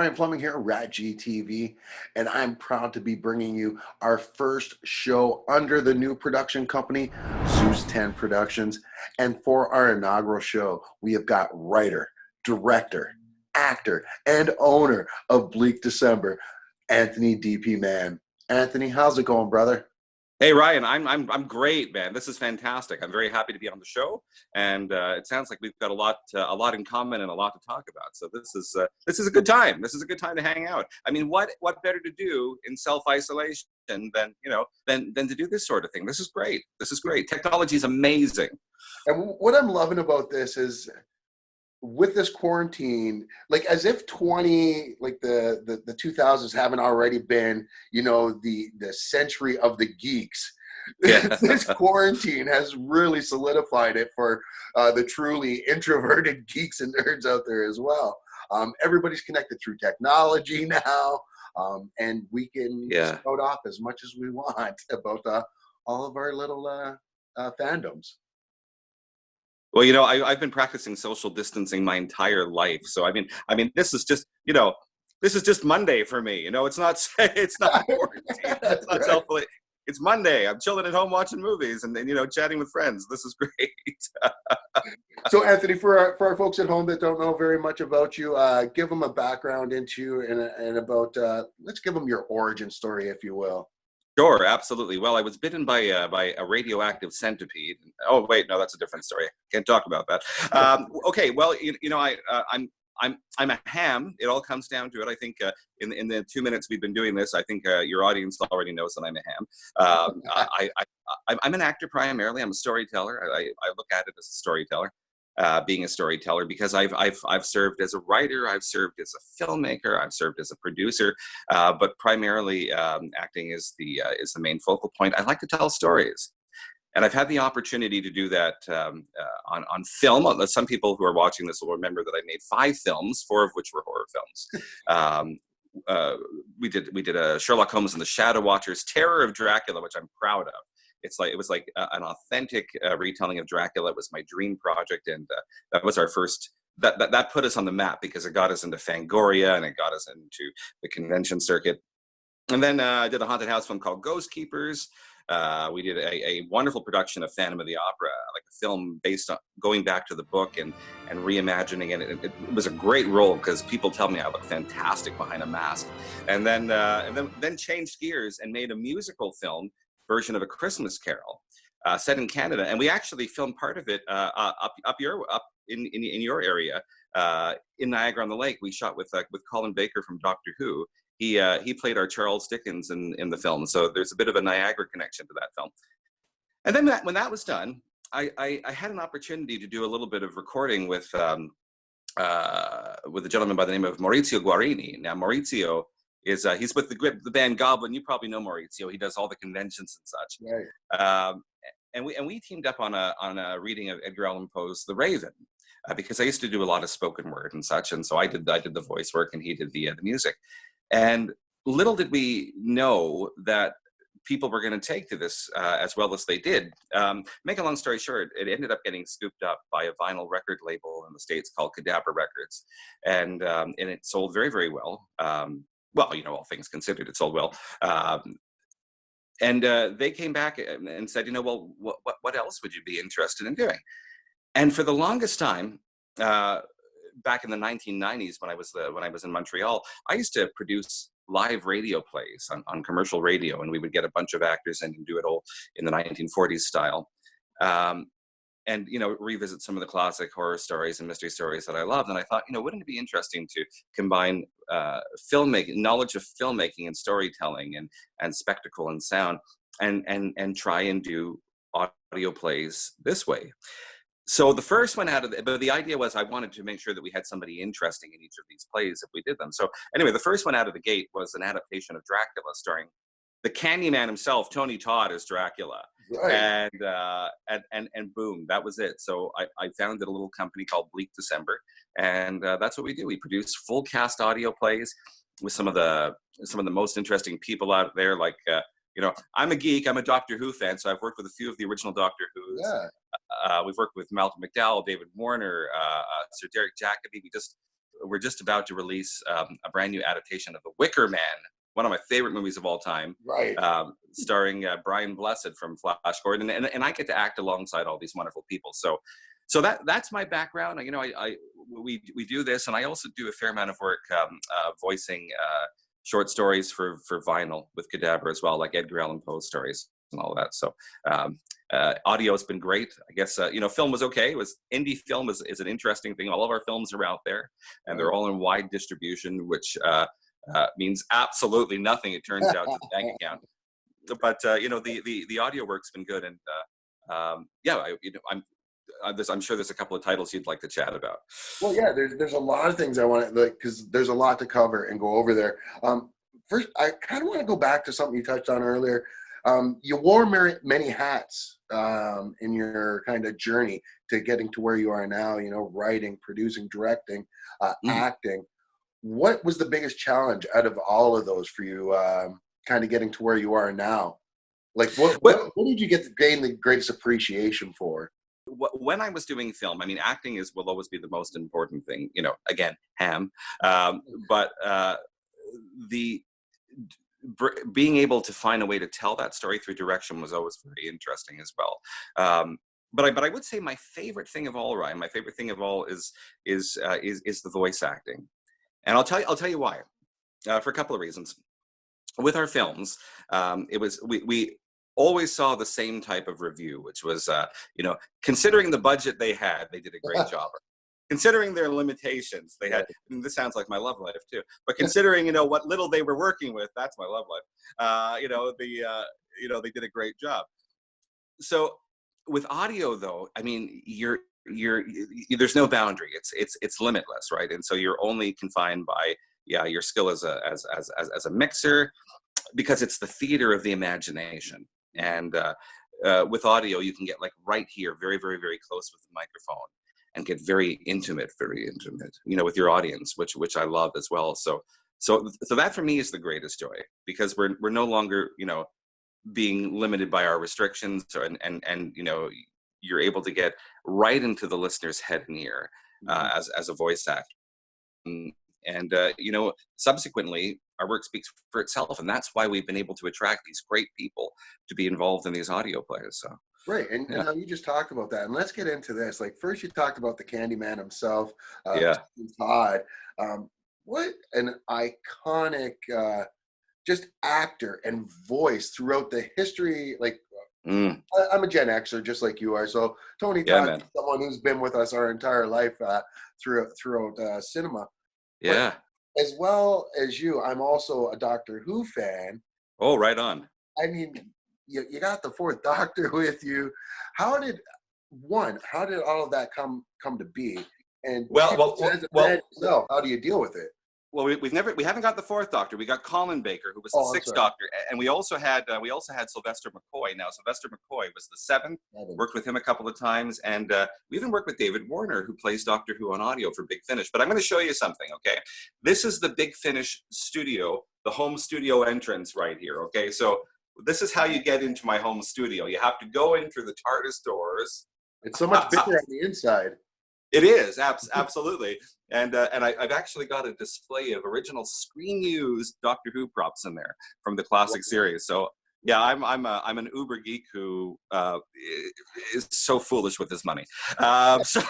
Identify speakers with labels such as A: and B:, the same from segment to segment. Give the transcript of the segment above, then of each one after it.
A: Ryan Fleming here, RatG TV, and I'm proud to be bringing you our first show under the new production company, Zeus 10 Productions. And for our inaugural show, we have got writer, director, actor, and owner of Bleak December, Anthony DP Mann. Anthony, how's it going, brother?
B: Hey Ryan, I'm great, man. This is fantastic. I'm very happy to be on the show, and it sounds like we've got a lot in common and a lot to talk about. So this is a good time. This is a good time to hang out. I mean, what better to do in self-isolation than to do this sort of thing? This is great. This is great. Technology is amazing.
A: And what I'm loving about this is, with this quarantine, like as if the 2000s haven't already been, the century of the geeks.
B: Yeah.
A: This quarantine has really solidified it for the truly introverted geeks and nerds out there as well. Everybody's connected through technology now, and we can spout off as much as we want about all of our little fandoms.
B: Well, I've been practicing social distancing my entire life. So I mean, this is just, this is just Monday for me. It's not quarantine. It's not
A: Right.
B: It's Monday. I'm chilling at home watching movies and chatting with friends. This is great.
A: So Anthony, for our folks at home that don't know very much about you, give them a background into you and about, let's give them your origin story, if you will.
B: Sure, absolutely. Well, I was bitten by a radioactive centipede. Oh, wait, no, that's a different story. Can't talk about that. Okay, well, I'm a ham. It all comes down to it. I think in the 2 minutes we've been doing this, I think your audience already knows that I'm a ham. I'm an actor primarily. I'm a storyteller. I look at it as a storyteller. Being a storyteller, because I've served as a writer, I've served as a filmmaker, I've served as a producer, but primarily acting is the main focal point. I like to tell stories, and I've had the opportunity to do that on film. Some people who are watching this will remember that I made 5 films, 4 of which were horror films. We did a Sherlock Holmes and the Shadow Watchers, Terror of Dracula, which I'm proud of. It was like an authentic retelling of Dracula. It was my dream project, and that was our first. That put us on the map because it got us into Fangoria and it got us into the convention circuit. And then I did a haunted house film called Ghost Keepers. We did a wonderful production of Phantom of the Opera, like a film based on going back to the book and reimagining it. It was a great role because people tell me I look fantastic behind a mask. And then changed gears and made a musical film version of A Christmas Carol, set in Canada, and we actually filmed part of it up in your area, in Niagara-on-the-Lake. We shot with Colin Baker from Doctor Who. He played our Charles Dickens in the film, so there's a bit of a Niagara connection to that film. And then when that was done, I had an opportunity to do a little bit of recording with a gentleman by the name of Maurizio Guarini. Now Maurizio is he's with the band Goblin. You probably know Maurizio. He does all the conventions and such. Right. And we teamed up on a reading of Edgar Allan Poe's The Raven, because I used to do a lot of spoken word and such, and so I did the voice work and he did the music. And little did we know that people were going to take to this as well as they did. Make a long story short, it ended up getting scooped up by a vinyl record label in the States called Cadabra Records, and it sold very, very well. Well, all things considered, it sold well. And they came back and said, well, what else would you be interested in doing? And for the longest time, back in the 1990s, when I was in Montreal, I used to produce live radio plays on commercial radio, and we would get a bunch of actors in and do it all in the 1940s style. And revisit some of the classic horror stories and mystery stories that I loved. And I thought, wouldn't it be interesting to combine knowledge of filmmaking and storytelling and spectacle and sound, and try and do audio plays this way. So the first one but the idea was I wanted to make sure that we had somebody interesting in each of these plays if we did them. So anyway, the first one out of the gate was an adaptation of Dracula starring the Candyman himself, Tony Todd, as Dracula. Right. And boom, that was it. So I founded a little company called Bleak December, and that's what we do. We produce full cast audio plays with some of the most interesting people out there. Like I'm a geek. I'm a Doctor Who fan, so I've worked with a few of the original Doctor Who's. Yeah. We've worked with Malcolm McDowell, David Warner, Sir Derek Jacobi. we're just about to release a brand new adaptation of The Wicker Man, one of my favorite movies of all time,
A: Right.
B: starring Brian Blessed from Flash Gordon, and I get to act alongside all these wonderful people. So that's my background. You know, we do this, and I also do a fair amount of work voicing short stories for vinyl with Cadabra as well, like Edgar Allan Poe stories and all of that. So audio has been great. I guess you know, film was okay. It was indie film is an interesting thing. All of our films are out there, and they're all in wide distribution, which means absolutely nothing. It turns out to the bank account. But you know, the audio work's been good, and yeah, I'm sure there's a couple of titles you'd like to chat about.
A: Well, yeah, there's a lot of things I want to, like, because there's a lot to cover and go over there. First, I kind of want to go back to something you touched on earlier. You wore many hats in your kind of journey to getting to where you are now, you know, writing, producing, directing, acting. What was the biggest challenge out of all of those for you, kind of getting to where you are now? Like, what did you get to gain the greatest appreciation for?
B: When I was doing film, I mean, acting will always be the most important thing, you know, again, ham. But being able to find a way to tell that story through direction was always very interesting as well. But I would say my favorite thing of all, Ryan, my favorite thing of all is the voice acting. And I'll tell you why, for a couple of reasons. With our films, we always saw the same type of review, which was, you know, considering the budget they had, they did a great job. Considering their limitations, they had, and this sounds like my love life too, but considering, you know, what little they were working with, that's my love life. You know, they did a great job. So with audio though, I mean, there's no boundary. It's limitless, right? And so you're only confined by, your skill as a mixer, because it's the theater of the imagination. And with audio, you can get like right here, very, very, very close with the microphone, and get very intimate, you know, with your audience, which I love as well. So that for me is the greatest joy, because we're no longer, you know, being limited by our restrictions, and you know, you're able to get right into the listener's head and ear as a voice actor. And you know, subsequently, our work speaks for itself, and that's why we've been able to attract these great people to be involved in these audio plays. So.
A: Right, and you just talked about that, and let's get into this. Like, first, you talked about the Candyman himself, Tony Todd. What an iconic, just actor and voice throughout the history. Like, I'm a Gen Xer, just like you are. So Tony Todd is someone who's been with us our entire life throughout cinema.
B: Yeah.
A: But as well as you, I'm also a Doctor Who fan.
B: Oh, right on.
A: I mean, you got the Fourth Doctor with you. How did all of that come to be? And how do you deal with it?
B: Well, we haven't got the Fourth Doctor. We got Colin Baker, who was the Sixth Doctor, and we also had Sylvester McCoy. Now, Sylvester McCoy was the Seventh. Worked with him a couple of times, and we even worked with David Warner, who plays Doctor Who on audio for Big Finish. But I'm going to show you something. Okay, this is the Big Finish studio, the home studio entrance right here. Okay, so this is how you get into my home studio. You have to go in through the TARDIS doors.
A: It's so much bigger on the inside.
B: It is, absolutely. And I've actually got a display of original screen-used Doctor Who props in there from the classic series. So yeah, I'm an uber geek who is so foolish with his money. So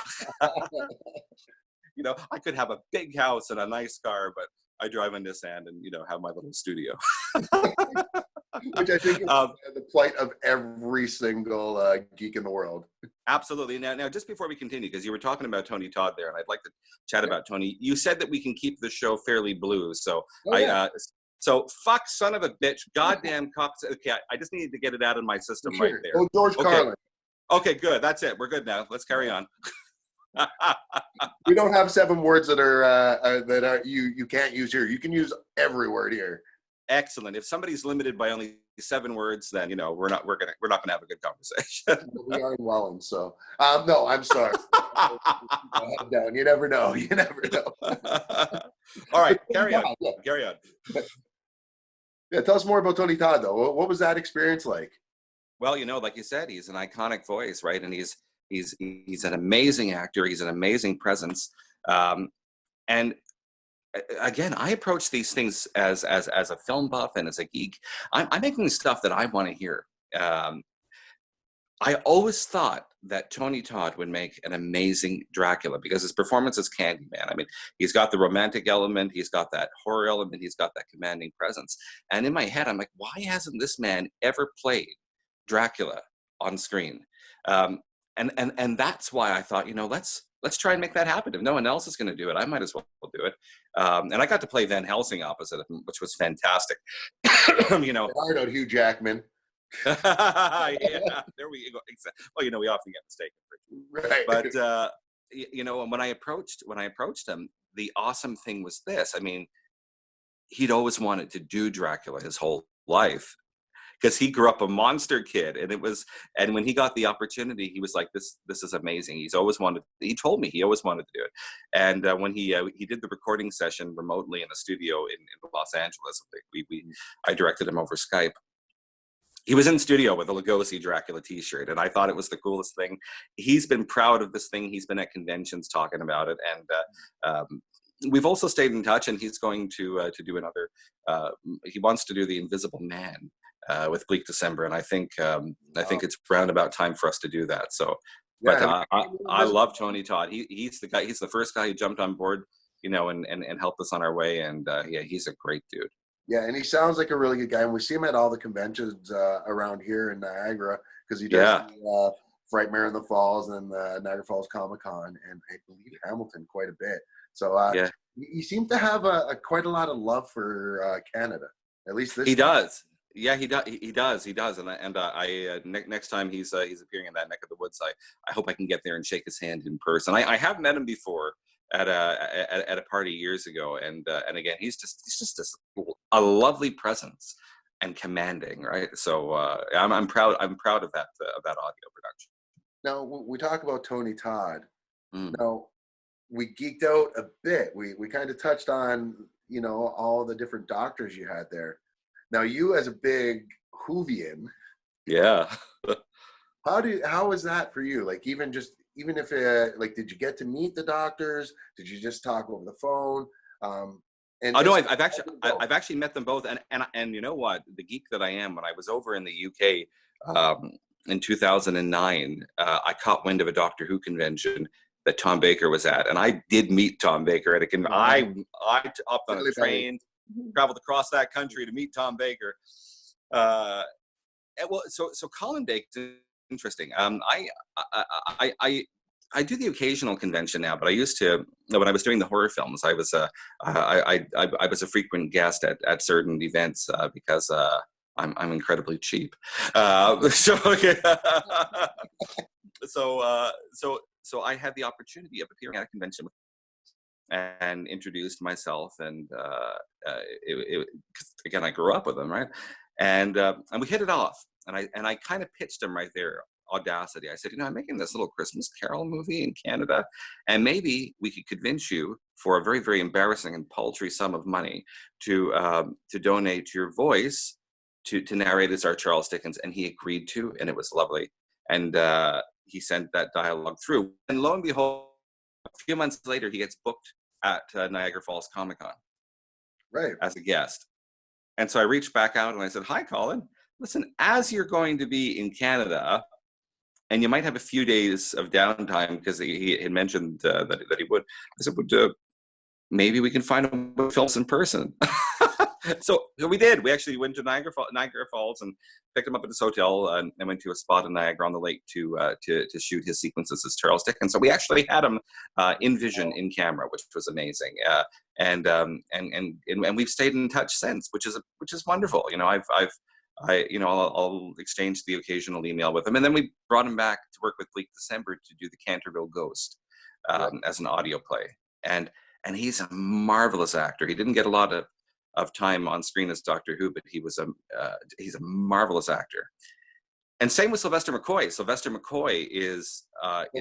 B: you know, I could have a big house and a nice car, but I drive a Nissan and, you know, have my little studio.
A: Which I think is the plight of every single geek in the world. Absolutely.
B: Now, just before we continue, because you were talking about Tony Todd there, and I'd like to chat about Tony. You said that we can keep the show fairly blue, so so fuck, son of a bitch, goddamn cops. Okay, I just needed to get it out of my system right there.
A: Oh, George Carlin.
B: Okay, good. That's it. We're good now. Let's carry on.
A: We don't have 7 words that are you can't use here. You can use every word here.
B: Excellent. If somebody's limited by only 7 words, then, you know, we're not gonna have a good conversation.
A: We are in Welland, so no, I'm sorry. Down. You never know. You never know.
B: All right, carry on. Yeah. Carry on.
A: Yeah, tell us more about Tony Todd, though. What was that experience like?
B: Well, you know, like you said, he's an iconic voice, right? And he's an amazing actor. He's an amazing presence. And again, I approach these things as a film buff and as a geek. I'm making stuff that I want to hear. I always thought that Tony Todd would make an amazing Dracula because his performance is Candyman. I mean, he's got the romantic element, he's got that horror element, he's got that commanding presence. And in my head, I'm like, why hasn't this man ever played Dracula on screen? And that's why I thought, let's try and make that happen. If no one else is going to do it, I might as well do it. And I got to play Van Helsing opposite him, which was fantastic.
A: Hard out Hugh Jackman.
B: Yeah, there we go. Well, we often get mistaken,
A: right?
B: But when I approached him, the awesome thing was this. I mean, he'd always wanted to do Dracula his whole life because he grew up a monster kid, and when he got the opportunity, he was like, "This is amazing." He told me he always wanted to do it, and when he did the recording session remotely in a studio in Los Angeles, I directed him over Skype. He was in studio with a Lugosi Dracula t-shirt, and I thought it was the coolest thing. He's been proud of this thing. He's been at conventions talking about it, and we've also stayed in touch, and he's going to do another, he wants to do The Invisible Man with Bleak December, and I think it's round about time for us to do that. So,
A: yeah,
B: but I love Tony Todd. He's the guy. He's the first guy who jumped on board, and helped us on our way, and he's a great dude.
A: Yeah, and he sounds like a really good guy, and we see him at all the conventions around here in Niagara because he does the Frightmare in the Falls and the Niagara Falls Comic Con, and I believe Hamilton quite a bit. So he seems to have quite a lot of love for Canada. At least this.
B: He does. Yeah, he does. And next time he's appearing in that neck of the woods, I hope I can get there and shake his hand in person. I have met him before at a party years ago, and again, he's just a lovely presence and commanding, right? So I'm proud of that audio production.
A: Now we talk about Tony Todd.
B: Mm.
A: Now we geeked out a bit. We kind of touched on all the different doctors you had there. Now you as a big Whovian,
B: yeah.
A: how was that for you? Like even if did you get to meet the doctors? Did you just talk over the phone?
B: No, I've actually met them both, and you know what? The geek that I am, when I was over in the UK in 2009, I caught wind of a Doctor Who convention that Tom Baker was at, and I did meet Tom Baker at a convention. I hopped on a train, traveled across that country to meet Tom Baker. So Colin Baker. Interesting. I do the occasional convention now, but I used to, when I was doing the horror films, I was a frequent guest at certain events because I'm incredibly cheap. So I had the opportunity of appearing at a convention and introduced myself, and again, I grew up with him, right? And we hit it off. And I kind of pitched him right there, Audacity. I said, I'm making this little Christmas Carol movie in Canada, and maybe we could convince you for a very, very embarrassing and paltry sum of money to donate your voice to narrate as our Charles Dickens. And he agreed to, and it was lovely. And he sent that dialogue through. And lo and behold, a few months later, he gets booked at Niagara Falls Comic Con,
A: right,
B: as a guest. And so I reached back out and I said, "Hi, Colin. Listen, as you're going to be in Canada, and you might have a few days of downtime," because he had mentioned that he would. I said, maybe we can find him films in person. So we did. We actually went to Niagara Falls and picked him up at his hotel, and went to a spot in Niagara on the Lake to shoot his sequences as Charles Dickens. So we actually had him in vision, in camera, which was amazing. And we've stayed in touch since, which is wonderful. I'll exchange the occasional email with him, and then we brought him back to work with Bleak December to do the Canterville Ghost as an audio play, and he's a marvelous actor. He didn't get a lot of time on screen as Doctor Who, but he's a marvelelse actor. And same with Sylvester McCoy. Sylvester McCoy is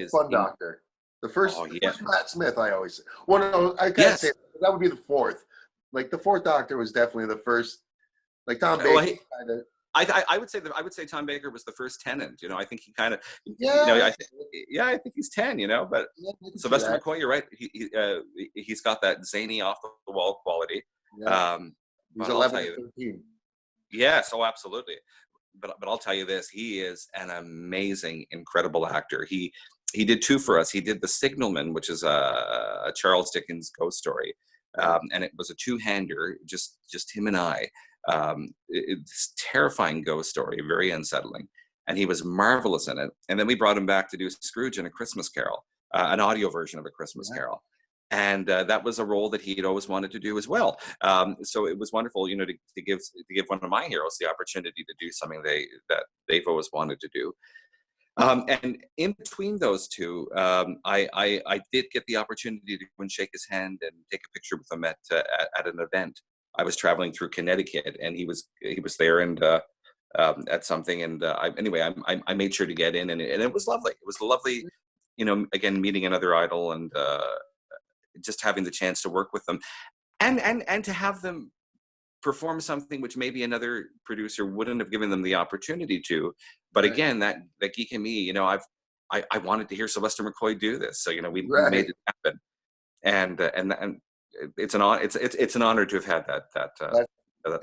A: fun doctor. The first Matt Smith, I always say. Well, no, I can't say that would be the fourth. Like the fourth Doctor was definitely the first. Like Tom Baker.
B: I would say that I would say Tom Baker was the first Tenant. You know, I think he kind of, you know,
A: Yeah,
B: I think he's 10. You know, but
A: yeah, I can see
B: Sylvester
A: that.
B: McCoy, you're right. He's got that zany, off the wall quality.
A: Yeah, he's
B: But I'll
A: 11
B: tell
A: or
B: you,
A: 13.
B: yes, oh, absolutely. But I'll tell you this: he is an amazing, incredible actor. He did two for us. He did The Signalman, which is a Charles Dickens ghost story,
A: Right.
B: and it was a two-hander, just him and I. It's terrifying ghost story, very unsettling, and he was marvelous in it. And then we brought him back to do Scrooge in A Christmas Carol, an audio version of A Christmas
A: Yeah.
B: Carol. And that was a role that he'd always wanted to do as well. So it was wonderful, you know, to give one of my heroes the opportunity to do something that they've always wanted to do. And in between those two, I did get the opportunity to go and shake his hand and take a picture with him at an event. I was traveling through Connecticut, and he was there, and at something, and I made sure to get in, and it was lovely. It was lovely, you know, again, meeting another idol, and just having the chance to work with them, and to have them perform something which maybe another producer wouldn't have given them the opportunity to. But
A: Right.
B: again, that geek in me, you know, I wanted to hear Sylvester McCoy do this, so you know, we
A: Right.
B: made it happen, and it's an honor to have had
A: That,
B: that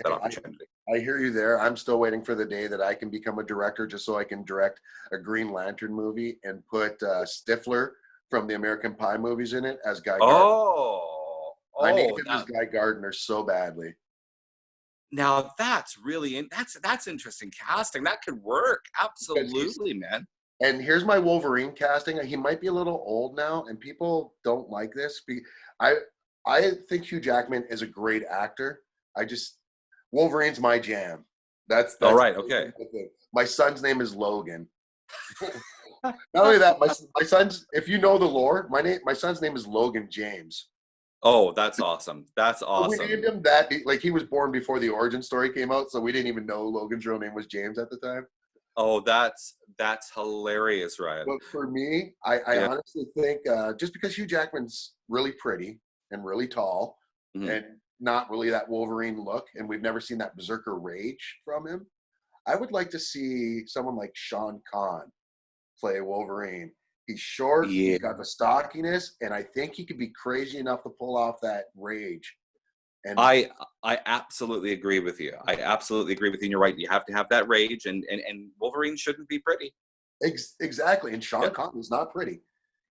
A: hey,
B: opportunity.
A: I hear you there. I'm still waiting for the day that I can become a director just so I can direct a Green Lantern movie and put Stifler from the American Pie movies in it as Guy Gardner.
B: Oh,
A: I need him
B: now
A: as Guy Gardner so badly.
B: that's really that's interesting casting. That could work.
A: Because he's,
B: Absolutely, man.
A: and here's my Wolverine casting. He might be a little old now, and people don't like this. I I think Hugh Jackman is a great actor. I just Wolverine's my jam.
B: All
A: That's
B: right, okay.
A: my son's name is Logan. Not only that, my son's, if you know the lore, my son's name is Logan James.
B: Oh, that's awesome. That's
A: So we named
B: awesome.
A: him that, like he was born before the origin story came out, so we didn't even know Logan's real name was James at the time.
B: Oh, that's hilarious, Ryan.
A: But for me, I
B: Yeah.
A: honestly think just because Hugh Jackman's really pretty and really tall
B: Mhm.
A: and not really that Wolverine look, and we've never seen that berserker rage from him, I would like to see someone like Sean Conn play Wolverine. He's short,
B: Yeah.
A: he's got the stockiness, and I think he could be crazy enough to pull off that rage. And
B: I absolutely agree with you. I absolutely agree with you. And you're right. You have to have that rage, and Wolverine shouldn't be pretty.
A: exactly, and
B: Yeah.
A: Sean Conn is not pretty.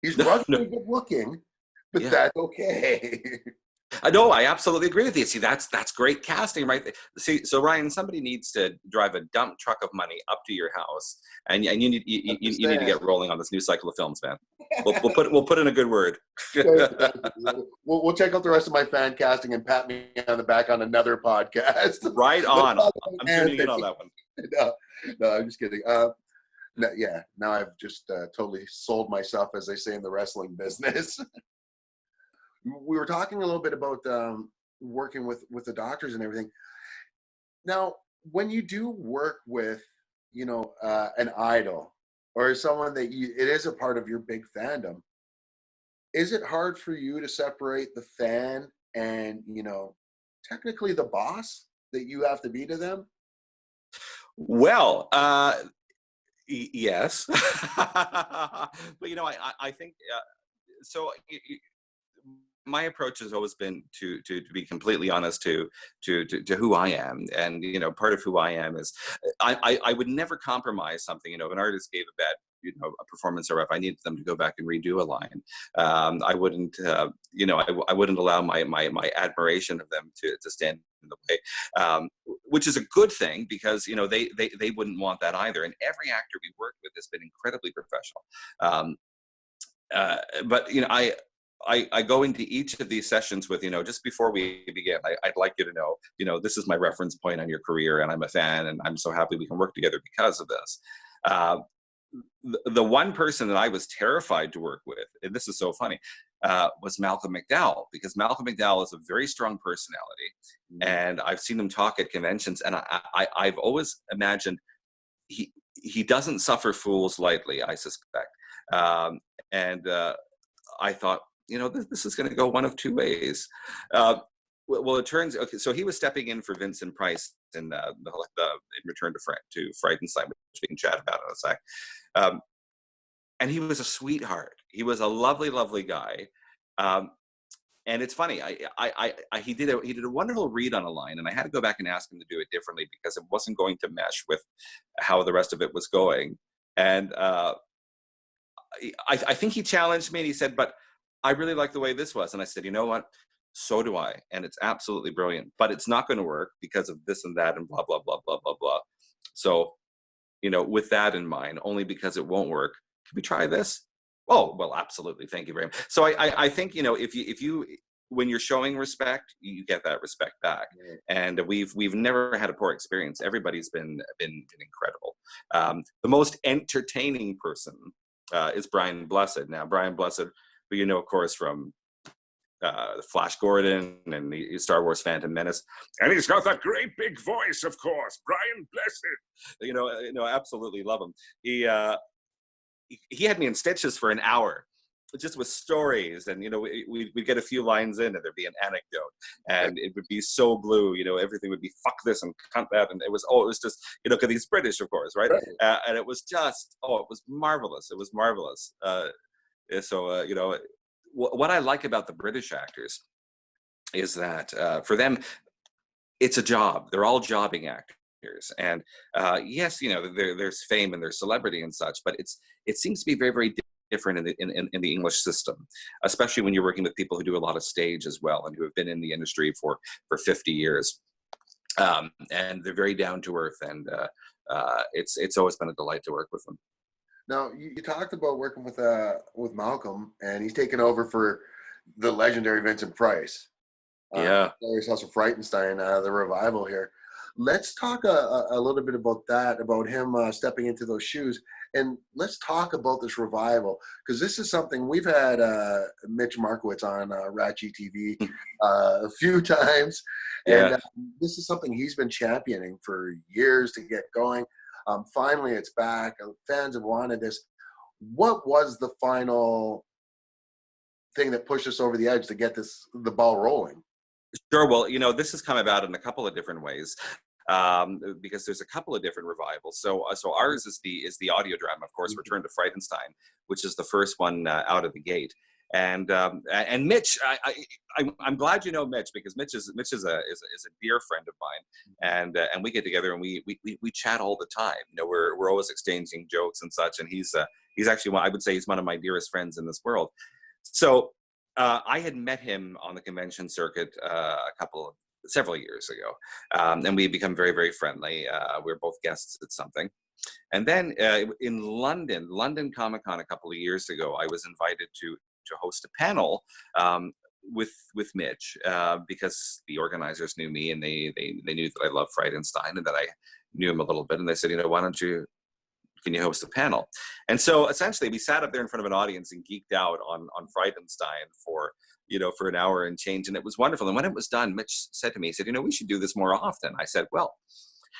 A: He's
B: No, no.
A: ruggedly good looking, but
B: Yeah.
A: that's okay.
B: I know. I absolutely agree with you. See, that's great casting, right? See, so Ryan, somebody needs to drive a dump truck of money up to your house, and you need you need to
A: Understand.
B: get rolling on this new cycle of films, man. We'll put in a good word.
A: We'll check out the rest of my fan casting and pat me on the back on another podcast.
B: Right
A: Let's
B: on.
A: talk about
B: I'm tuning in on
A: Anthony.
B: that one.
A: No, no, I'm just kidding. No, yeah, now I've just totally sold myself, as they say in the wrestling business. We were talking a little bit about working with the doctors and everything. Now, when you do work with, an idol or someone that it is a part of your big fandom, is it hard for you to separate the fan and, technically the boss that you have to be to them?
B: Well, yes, but I think so. My approach has always been to be completely honest to who I am, and part of who I am is I would never compromise something. If an artist gave a bad a performance, or if I needed them to go back and redo a line, I wouldn't I wouldn't allow my admiration of them to stand in the way, which is a good thing, because they wouldn't want that either. And every actor we worked with has been incredibly professional. But I go into each of these sessions with, just before we begin, I'd like you to know, this is my reference point on your career, and I'm a fan, and I'm so happy we can work together because of this. The one person that I was terrified to work with, and this is so funny, was Malcolm McDowell, because Malcolm McDowell is a very strong personality, and I've seen him talk at conventions, and I've always imagined he doesn't suffer fools lightly, I suspect. And I thought, this is going to go one of two ways. Well, it turns okay. So he was stepping in for Vincent Price in in Return to Frightenstein, which we can chat about in a sec. Um, and he was a sweetheart. He was a lovely, lovely guy. Um, and it's funny. He did a wonderful read on a line, and I had to go back and ask him to do it differently because it wasn't going to mesh with how the rest of it was going. And I think he challenged me, and he said, "But I really like the way this was." And I said, "You know what? So do I, and it's absolutely brilliant. But it's not going to work because of this and that and blah blah blah blah blah blah." So, with that in mind, only because it won't work, can we try this? Oh, well, absolutely. Thank you very much. So I think, if you when you're showing respect, you get that respect back. And we've never had a poor experience. Everybody's been incredible. The most entertaining person is Brian Blessed. Now, Brian Blessed, who you know, of course, from Flash Gordon and the Star Wars Phantom Menace, and he's got that great big voice, of course, Brian Blessed. Absolutely love him. He had me in stitches for an hour, just with stories, and we'd get a few lines in, and there'd be an anecdote, and it would be so blue. Everything would be fuck this and cunt that, and it was just because he's British, of course, right? And it was just it was marvelous. It was marvelous. What I like about the British actors is that for them, it's a job. They're all jobbing actors. And yes, there's fame and there's celebrity and such, but it seems to be very, very different in the English system, especially when you're working with people who do a lot of stage as well and who have been in the industry for 50 years. And they're very down to earth, and it's always been a delight to work with them.
A: Now, you talked about working with Malcolm, and he's taken over for the legendary Vincent Price. Hilarious House of Frightenstein, the revival here. Let's talk a little bit about that, about him stepping into those shoes, and let's talk about this revival, because this is something we've had Mitch Markowitz on RatG TV a few times, and this is something he's been championing for years to get going. Finally, it's back. Fans have wanted this. What was the final thing that pushed us over the edge to get the ball rolling?
B: Sure. Well, this has come about in a couple of different ways, because there's a couple of different revivals. So ours is the audio drama, of course, Return to Frightenstein, which is the first one out of the gate. And Mitch, I'm glad you know Mitch, because Mitch is a dear friend of mine, and we get together and we chat all the time. We're always exchanging jokes and such, and he's actually I would say he's one of my dearest friends in this world. So I had met him on the convention circuit several years ago, and we had become very, very friendly. We were both guests at something. And then in London Comic Con a couple of years ago, I was invited to host a panel with Mitch, because the organizers knew me, and they knew that I loved Frightenstein and that I knew him a little bit. And they said, can you host a panel? And so essentially we sat up there in front of an audience and geeked out on Frightenstein for an hour and change. And it was wonderful. And when it was done, Mitch said to me, he said, we should do this more often. I said, well,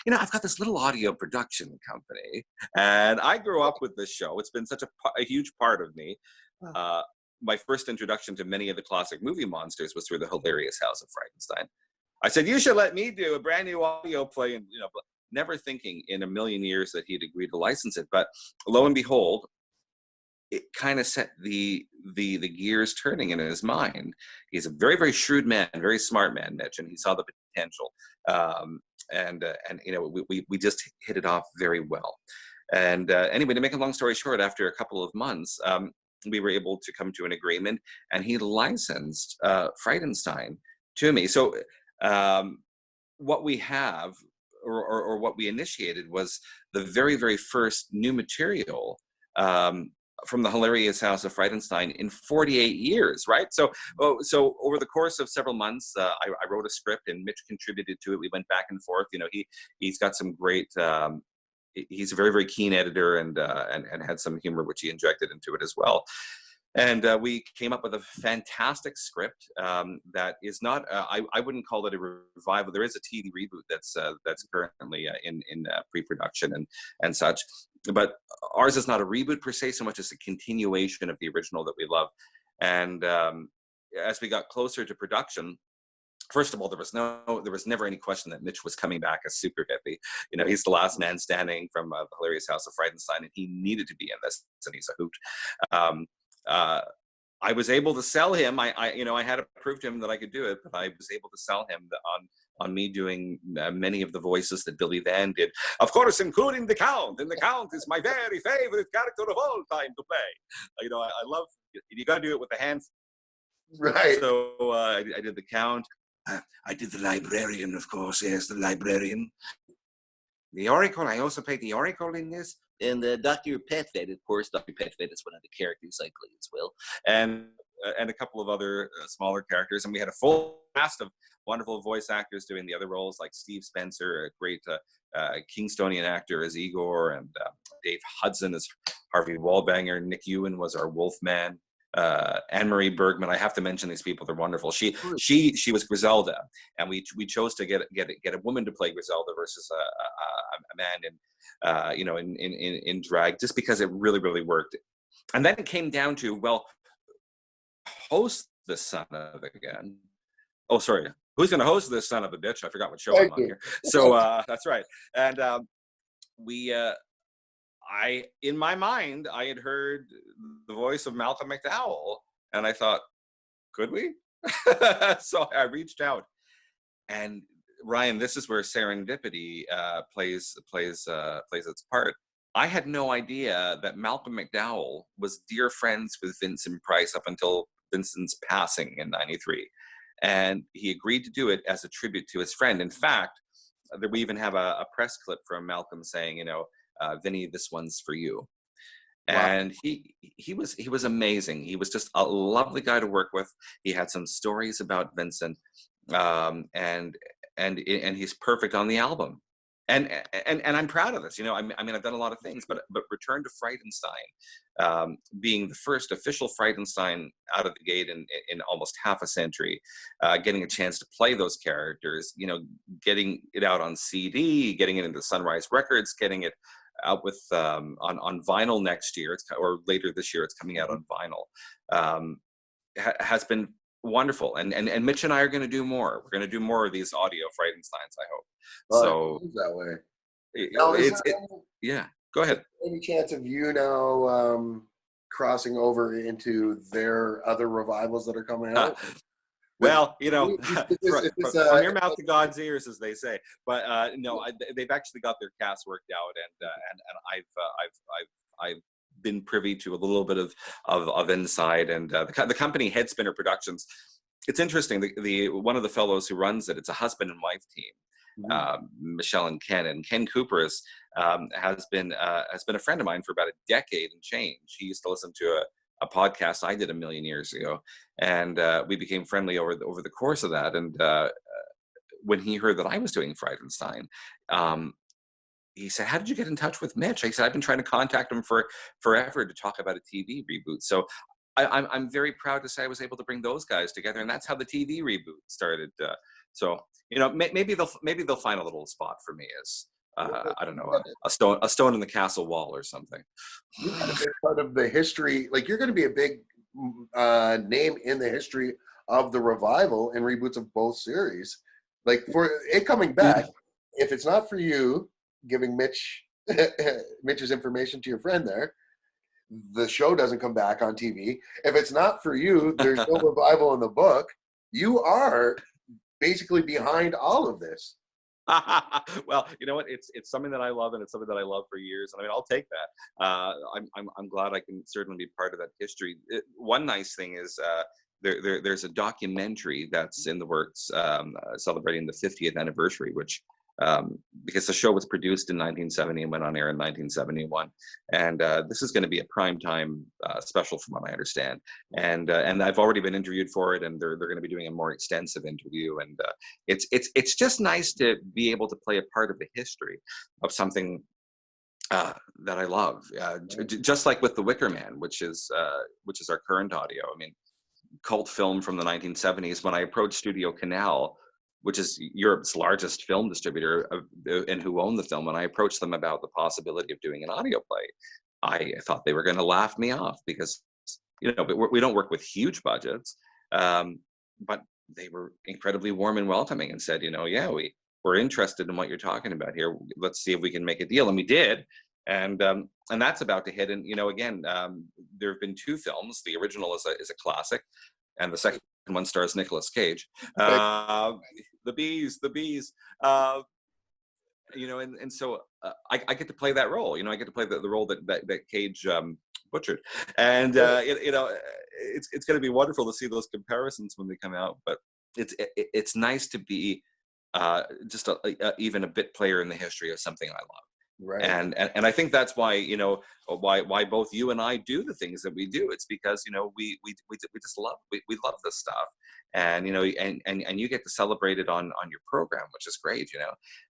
B: I've got this little audio production company, and I grew up with this show. It's been such a huge part of me. My first introduction to many of the classic movie monsters was through the hilarious House of Frightenstein. I said, you should let me do a brand new audio play, and never thinking in a million years that he'd agree to license it. But lo and behold, it kind of set the gears turning in his mind. He's a very, very shrewd man, very smart man, Mitch, and he saw the potential. We just hit it off very well. And anyway, to make a long story short, after a couple of months, we were able to come to an agreement, and he licensed Frightenstein to me. So what we have, or what we initiated, was the very, very first new material from the hilarious House of Frightenstein in 48 years, right? So over the course of several months, I wrote a script, and Mitch contributed to it. We went back and forth. He's got some great. He's a very, very keen editor, and had some humor which he injected into it as well. And we came up with a fantastic script that is not. I wouldn't call it a revival. There is a TV reboot that's currently in pre-production and such. But ours is not a reboot per se, so much as a continuation of the original that we love. And as we got closer to production, First of all, there was never any question that Mitch was coming back as Super Hippie. You know, he's the last man standing from the hilarious House of Frightenstein, and he needed to be in this, and he's a hoot. I was able to sell him. I had to prove to him that I could do it, but I was able to sell him on me doing many of the voices that Billy Van did. Of course, including the Count, and the Count is my very favorite character of all time to play. I love. You got to do it with the hands.
A: Right.
B: So I did the Count. I did the librarian, of course. Yes, the librarian. The Oracle. I also played the Oracle in this. And Dr. Petvet, of course. Dr. Petvet is one of the characters I play as well. And a couple of other smaller characters. And we had a full cast of wonderful voice actors doing the other roles, like Steve Spencer, a great Kingstonian actor as Igor, and Dave Hudson as Harvey Wallbanger. Nick Ewan was our Wolfman. Anne-Marie Bergman. I have to mention these people; they're wonderful. She was Griselda, and we chose to get a woman to play Griselda versus a man in drag, just because it really worked. And then it came down to, well, host the son of a gun. Oh, sorry. Who's going to host this son of a bitch? I forgot what show I'm on here. So that's right. And in my mind, I had heard the voice of Malcolm McDowell, and I thought, could we? So I reached out, and Ryan, this is where serendipity plays its part. I had no idea that Malcolm McDowell was dear friends with Vincent Price up until Vincent's passing in '93, and he agreed to do it as a tribute to his friend. In fact, we even have a press clip from Malcolm saying, Vinny, this one's for you. Wow. And he was amazing. He was just a lovely guy to work with. He had some stories about Vincent, and he's perfect on the album. And I'm proud of this. I mean, I've done a lot of things, but Return to Frightenstein, being the first official Frightenstein out of the gate in almost half a century, getting a chance to play those characters, getting it out on CD, getting it into Sunrise Records, getting it out with on vinyl next year, or later this year, it's coming out on vinyl, has been wonderful. And Mitch and I are going to do more. We're going to do more of these audio Frightensteins, I hope.
A: Well,
B: so
A: that way.
B: Yeah, go ahead.
A: Any chance of you now crossing over into their other revivals that are coming out?
B: Well, from your mouth to God's ears, as they say. But no, they've actually got their cast worked out, and I've been privy to a little bit of inside, and the company Headspinner Productions. It's interesting. The one of the fellows who runs it, it's a husband and wife team. Michelle and Ken Cooper has been a friend of mine for about a decade and change. He used to listen to a podcast I did a million years ago, and we became friendly over the course of that. And when he heard that I was doing Frightenstein, he said, "How did you get in touch with Mitch?" I said, "I've been trying to contact him for forever to talk about a TV reboot." So I'm very proud to say I was able to bring those guys together, and that's how the TV reboot started. So maybe they'll find a little spot for me as I don't know, a stone in the castle wall or something.
A: You're a big part of the history. Like, you're going to be a big name in the history of the revival and reboots of both series. Like, for it coming back, if it's not for you giving Mitch's information to your friend there, the show doesn't come back on TV. If it's not for you, there's no revival in the book. You are basically behind all of this.
B: Well, you know what? It's something that I love, and it's something that I love for years. And I mean, I'll take that. I'm glad I can certainly be part of that history. One nice thing is there's a documentary that's in the works celebrating the 50th anniversary, which because the show was produced in 1970 and went on air in 1971, and this is going to be a primetime special, from what I understand. And I've already been interviewed for it, and they're going to be doing a more extensive interview. And it's just nice to be able to play a part of the history of something that I love, just like with the Wicker Man, which is our current audio. I mean, cult film from the 1970s. When I approached Studio Canal, which is Europe's largest film distributor, and who owned the film, and I approached them about the possibility of doing an audio play, I thought they were going to laugh me off, because we don't work with huge budgets, but they were incredibly warm and welcoming and said, yeah, we're interested in what you're talking about here. Let's see if we can make a deal. And we did. And that's about to hit. And, again, there have been 2 films. The original is a classic, and the second one stars Nicolas Cage. The bees. And so I get to play that role. I get to play the role that Cage butchered. And, it's going to be wonderful to see those comparisons when they come out. But it's nice to be just even a bit player in the history of something I love.
A: Right.
B: And I think that's why, why both you and I do the things that we do. It's because, we just love, we love this stuff. And, and you get to celebrate it on your program, which is great,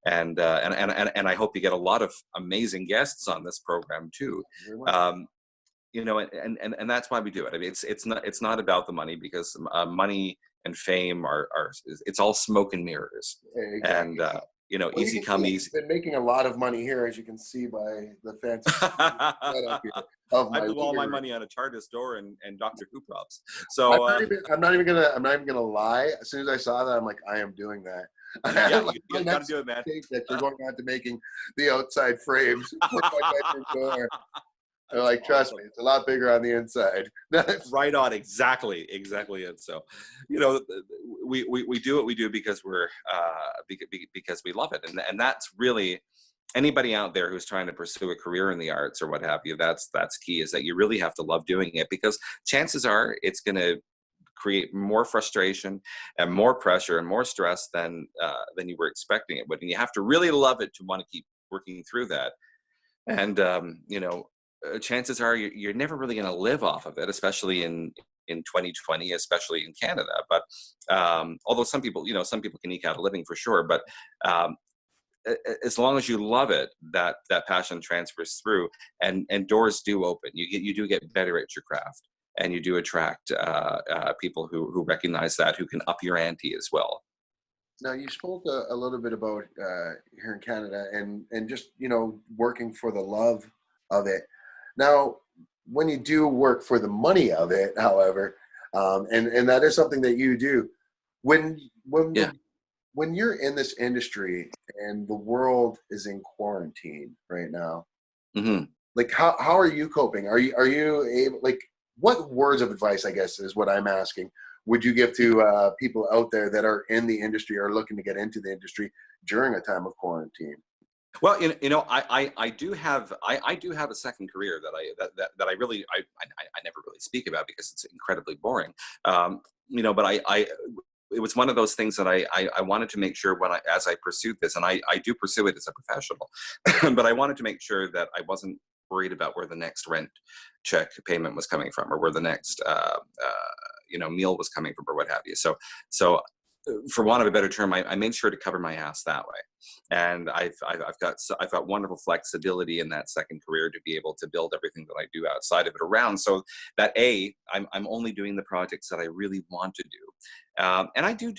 B: and I hope you get a lot of amazing guests on this program too. And that's why we do it. I mean, it's not about the money, because money and fame it's all smoke and mirrors.
A: Exactly.
B: And, easy come easy.
A: I've been making a lot of money here, as you can see by the fancy setup here of my
B: I blew all my money on a TARDIS door and Doctor Who props. So
A: I'm not even gonna lie. As soon as I saw that, I'm like, I am doing that.
B: Yeah, you gotta do it, man.
A: That you're going on to making the outside frames for my bedroom door. They're like, trust me, it's a lot bigger on the inside.
B: Right on, exactly it. So, we do what we do because we're because we love it, and that's really anybody out there who's trying to pursue a career in the arts or what have you. That's key, is that you really have to love doing it, because chances are it's going to create more frustration and more pressure and more stress than you were expecting it would, and you have to really love it to want to keep working through that. And chances are you're never really going to live off of it, especially in 2020, especially in Canada. But although some people can eke out a living for sure, but as long as you love it, that passion transfers through, and doors do open. You do get better at your craft, and you do attract people who recognize that, who can up your ante as well.
A: Now, you spoke a little bit about here in Canada and just, working for the love of it. Now, when you do work for the money of it, however, and that is something that you do, when you're in this industry and the world is in quarantine right now,
B: mm-hmm.
A: like how are you coping? Are you able, like, what words of advice, I guess, is what I'm asking, would you give to people out there that are in the industry or looking to get into the industry during a time of quarantine?
B: Well, I do have a second career that I really I never really speak about because it's incredibly boring. But it was one of those things that I wanted to make sure as I pursued this, and I do pursue it as a professional, but I wanted to make sure that I wasn't worried about where the next rent check payment was coming from, or where the next meal was coming from, or what have you. So for want of a better term, I made sure to cover my ass that way, and I've got wonderful flexibility in that second career to be able to build everything that I do outside of it around, so that I'm only doing the projects that I really want to do, and I do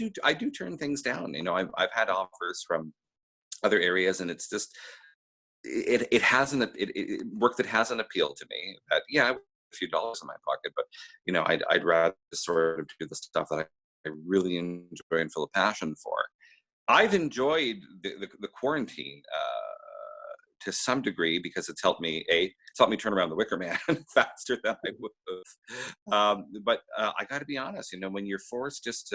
B: turn things down. I've had offers from other areas, and it's just it hasn't work that hasn't appealed to me. That a few dollars in my pocket, but I'd rather sort of do the stuff that I really enjoy and feel a passion for. I've enjoyed the quarantine to some degree, because it's helped me turn around the Wicker Man faster than I would have. But I got to be honest, when you're forced just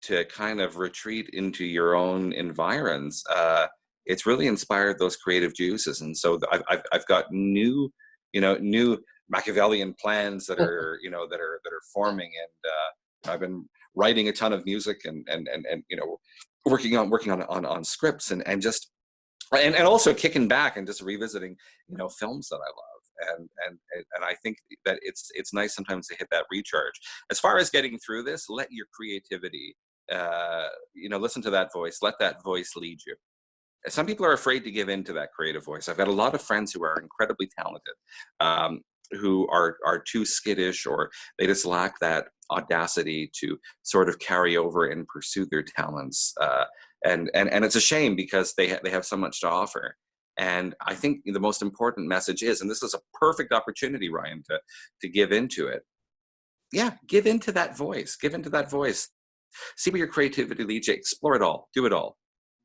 B: to kind of retreat into your own environs, it's really inspired those creative juices, and so I've got new Machiavellian plans that are that are forming, and I've been writing a ton of music and working on scripts and also kicking back and just revisiting films that I love, and I think that it's nice sometimes to hit that recharge. As far as getting through this, let your creativity listen to that voice, let that voice lead you. Some people are afraid to give in to that creative voice. I've got a lot of friends who are incredibly talented, who are too skittish, or they just lack that audacity to sort of carry over and pursue their talents. And it's a shame, because they have so much to offer. And I think the most important message is, and this is a perfect opportunity, Ryan, to give into it. Yeah, give into that voice. Give into that voice. see where your creativity leads you. Explore it all, do it all.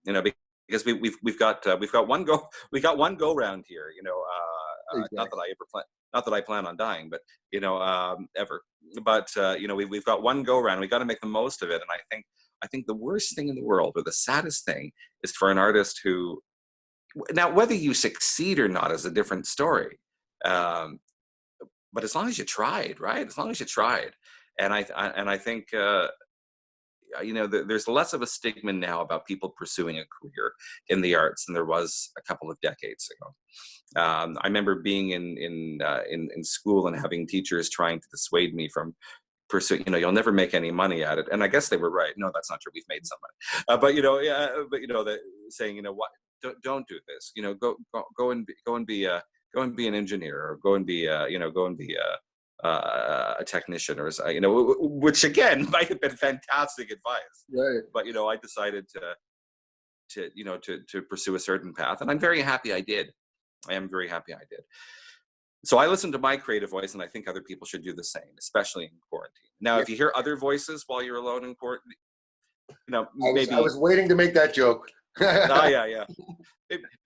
B: You know, because we've got one go round here. You know, not that
A: Exactly.
B: I ever plan, not that I plan on dying, but you know, ever. But you know, we've got one go round. We got to make the most of it. And I think the worst thing in the world, or the saddest thing, is for an artist who, now whether you succeed or not is a different story. Um, but as long as you tried, right? As long as you tried, and I think you know, there's less of a stigma now about people pursuing a career in the arts than there was a couple of decades ago. I remember being in school and having teachers trying to dissuade me from pursuing. You know, you'll never make any money at it, and I guess they were right. No, that's not true. We've made some money, but you know, yeah, but you know, saying, you know, what, don't do this. You know, go and be an engineer, or go and be you know, go and be a technician, or you know, which again might have been fantastic advice,
A: Right.
B: but you know, I decided to you know, to pursue a certain path, and I'm very happy I did. I am very happy I did. So I listen to my creative voice, and I think other people should do the same, especially in quarantine. Now,
A: Yeah.
B: if you hear other voices while you're alone in quarantine, you know,
A: I
B: maybe,
A: was waiing to make that joke.
B: oh yeah, yeah,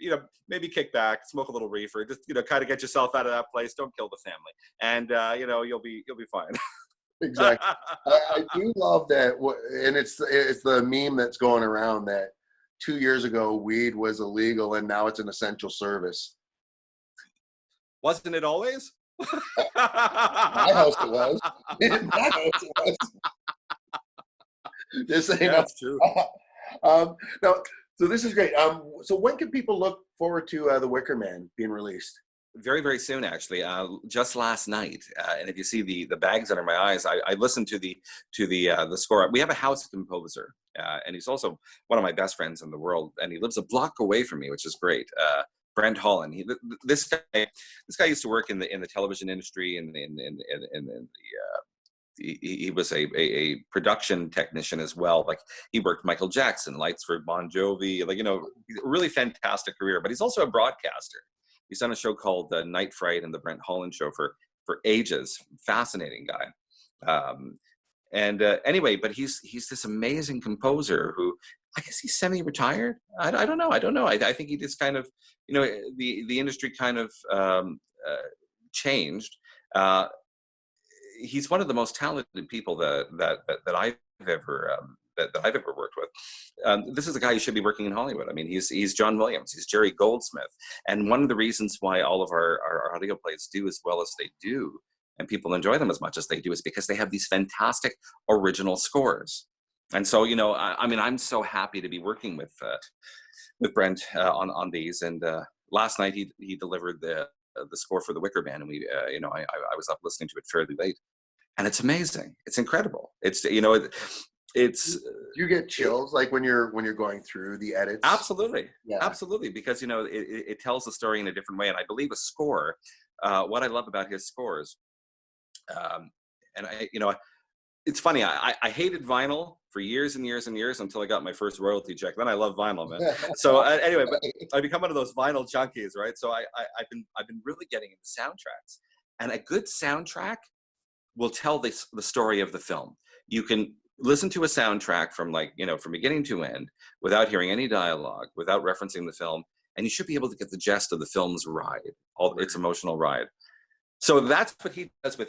B: you know, maybe kick back, smoke a little reefer, just, you know, kind of get yourself out of that place. Don't kill the family, and you know, you'll be fine.
A: Exactly. I do love that, and it's the meme that's going around that 2 years ago weed was illegal and now it's an essential service.
B: Wasn't it always?
A: My house it was. In my house it was. Just saying.
B: Yeah, it's true.
A: No, so this is great. So when can people look forward to the Wicker Man being released?
B: Very, very soon, actually. Just last night, and if you see the bags under my eyes, I listened to the score. We have a house composer, and he's also one of my best friends in the world, and he lives a block away from me, which is great. Brent Holland. This guy used to work in the television industry, and he was a production technician as well. Like, he worked Michael Jackson, lights for Bon Jovi, like, you know, really fantastic career. But he's also a broadcaster. He's done a show called Night Fright and the Brent Holland Show for ages. Fascinating guy. And anyway, but he's this amazing composer who, I guess he's semi-retired. I don't know. I think he just kind of, you know, the industry kind of changed. He's one of the most talented people that I've ever that I've ever worked with. This is a guy who should be working in Hollywood. I mean, he's John Williams, he's Jerry Goldsmith, and one of the reasons why all of our audio plays do as well as they do, and people enjoy them as much as they do, is because they have these fantastic original scores. And so, you know, I mean, I'm so happy to be working with Brent on these. And last night he delivered the score for the Wicker Man, and we, you know, I was up listening to it fairly late, and it's amazing. It's incredible. It's, you know, it's.
A: Do you get chills like when you're going through the edits?
B: Absolutely,
A: Yeah.
B: absolutely, because, you know, it tells the story in a different way, and I believe a score. What I love about his scores, and you know, it's funny. I hated vinyl for years and years and years until I got my first royalty check. Then I love vinyl, man. So anyway, but I become one of those vinyl junkies, right? So I've been really getting into soundtracks, and a good soundtrack will tell the story of the film. You can listen to a soundtrack from, like, you know, from beginning to end without hearing any dialogue, without referencing the film, and you should be able to get the gist of the film's ride, its emotional ride. So that's what he does with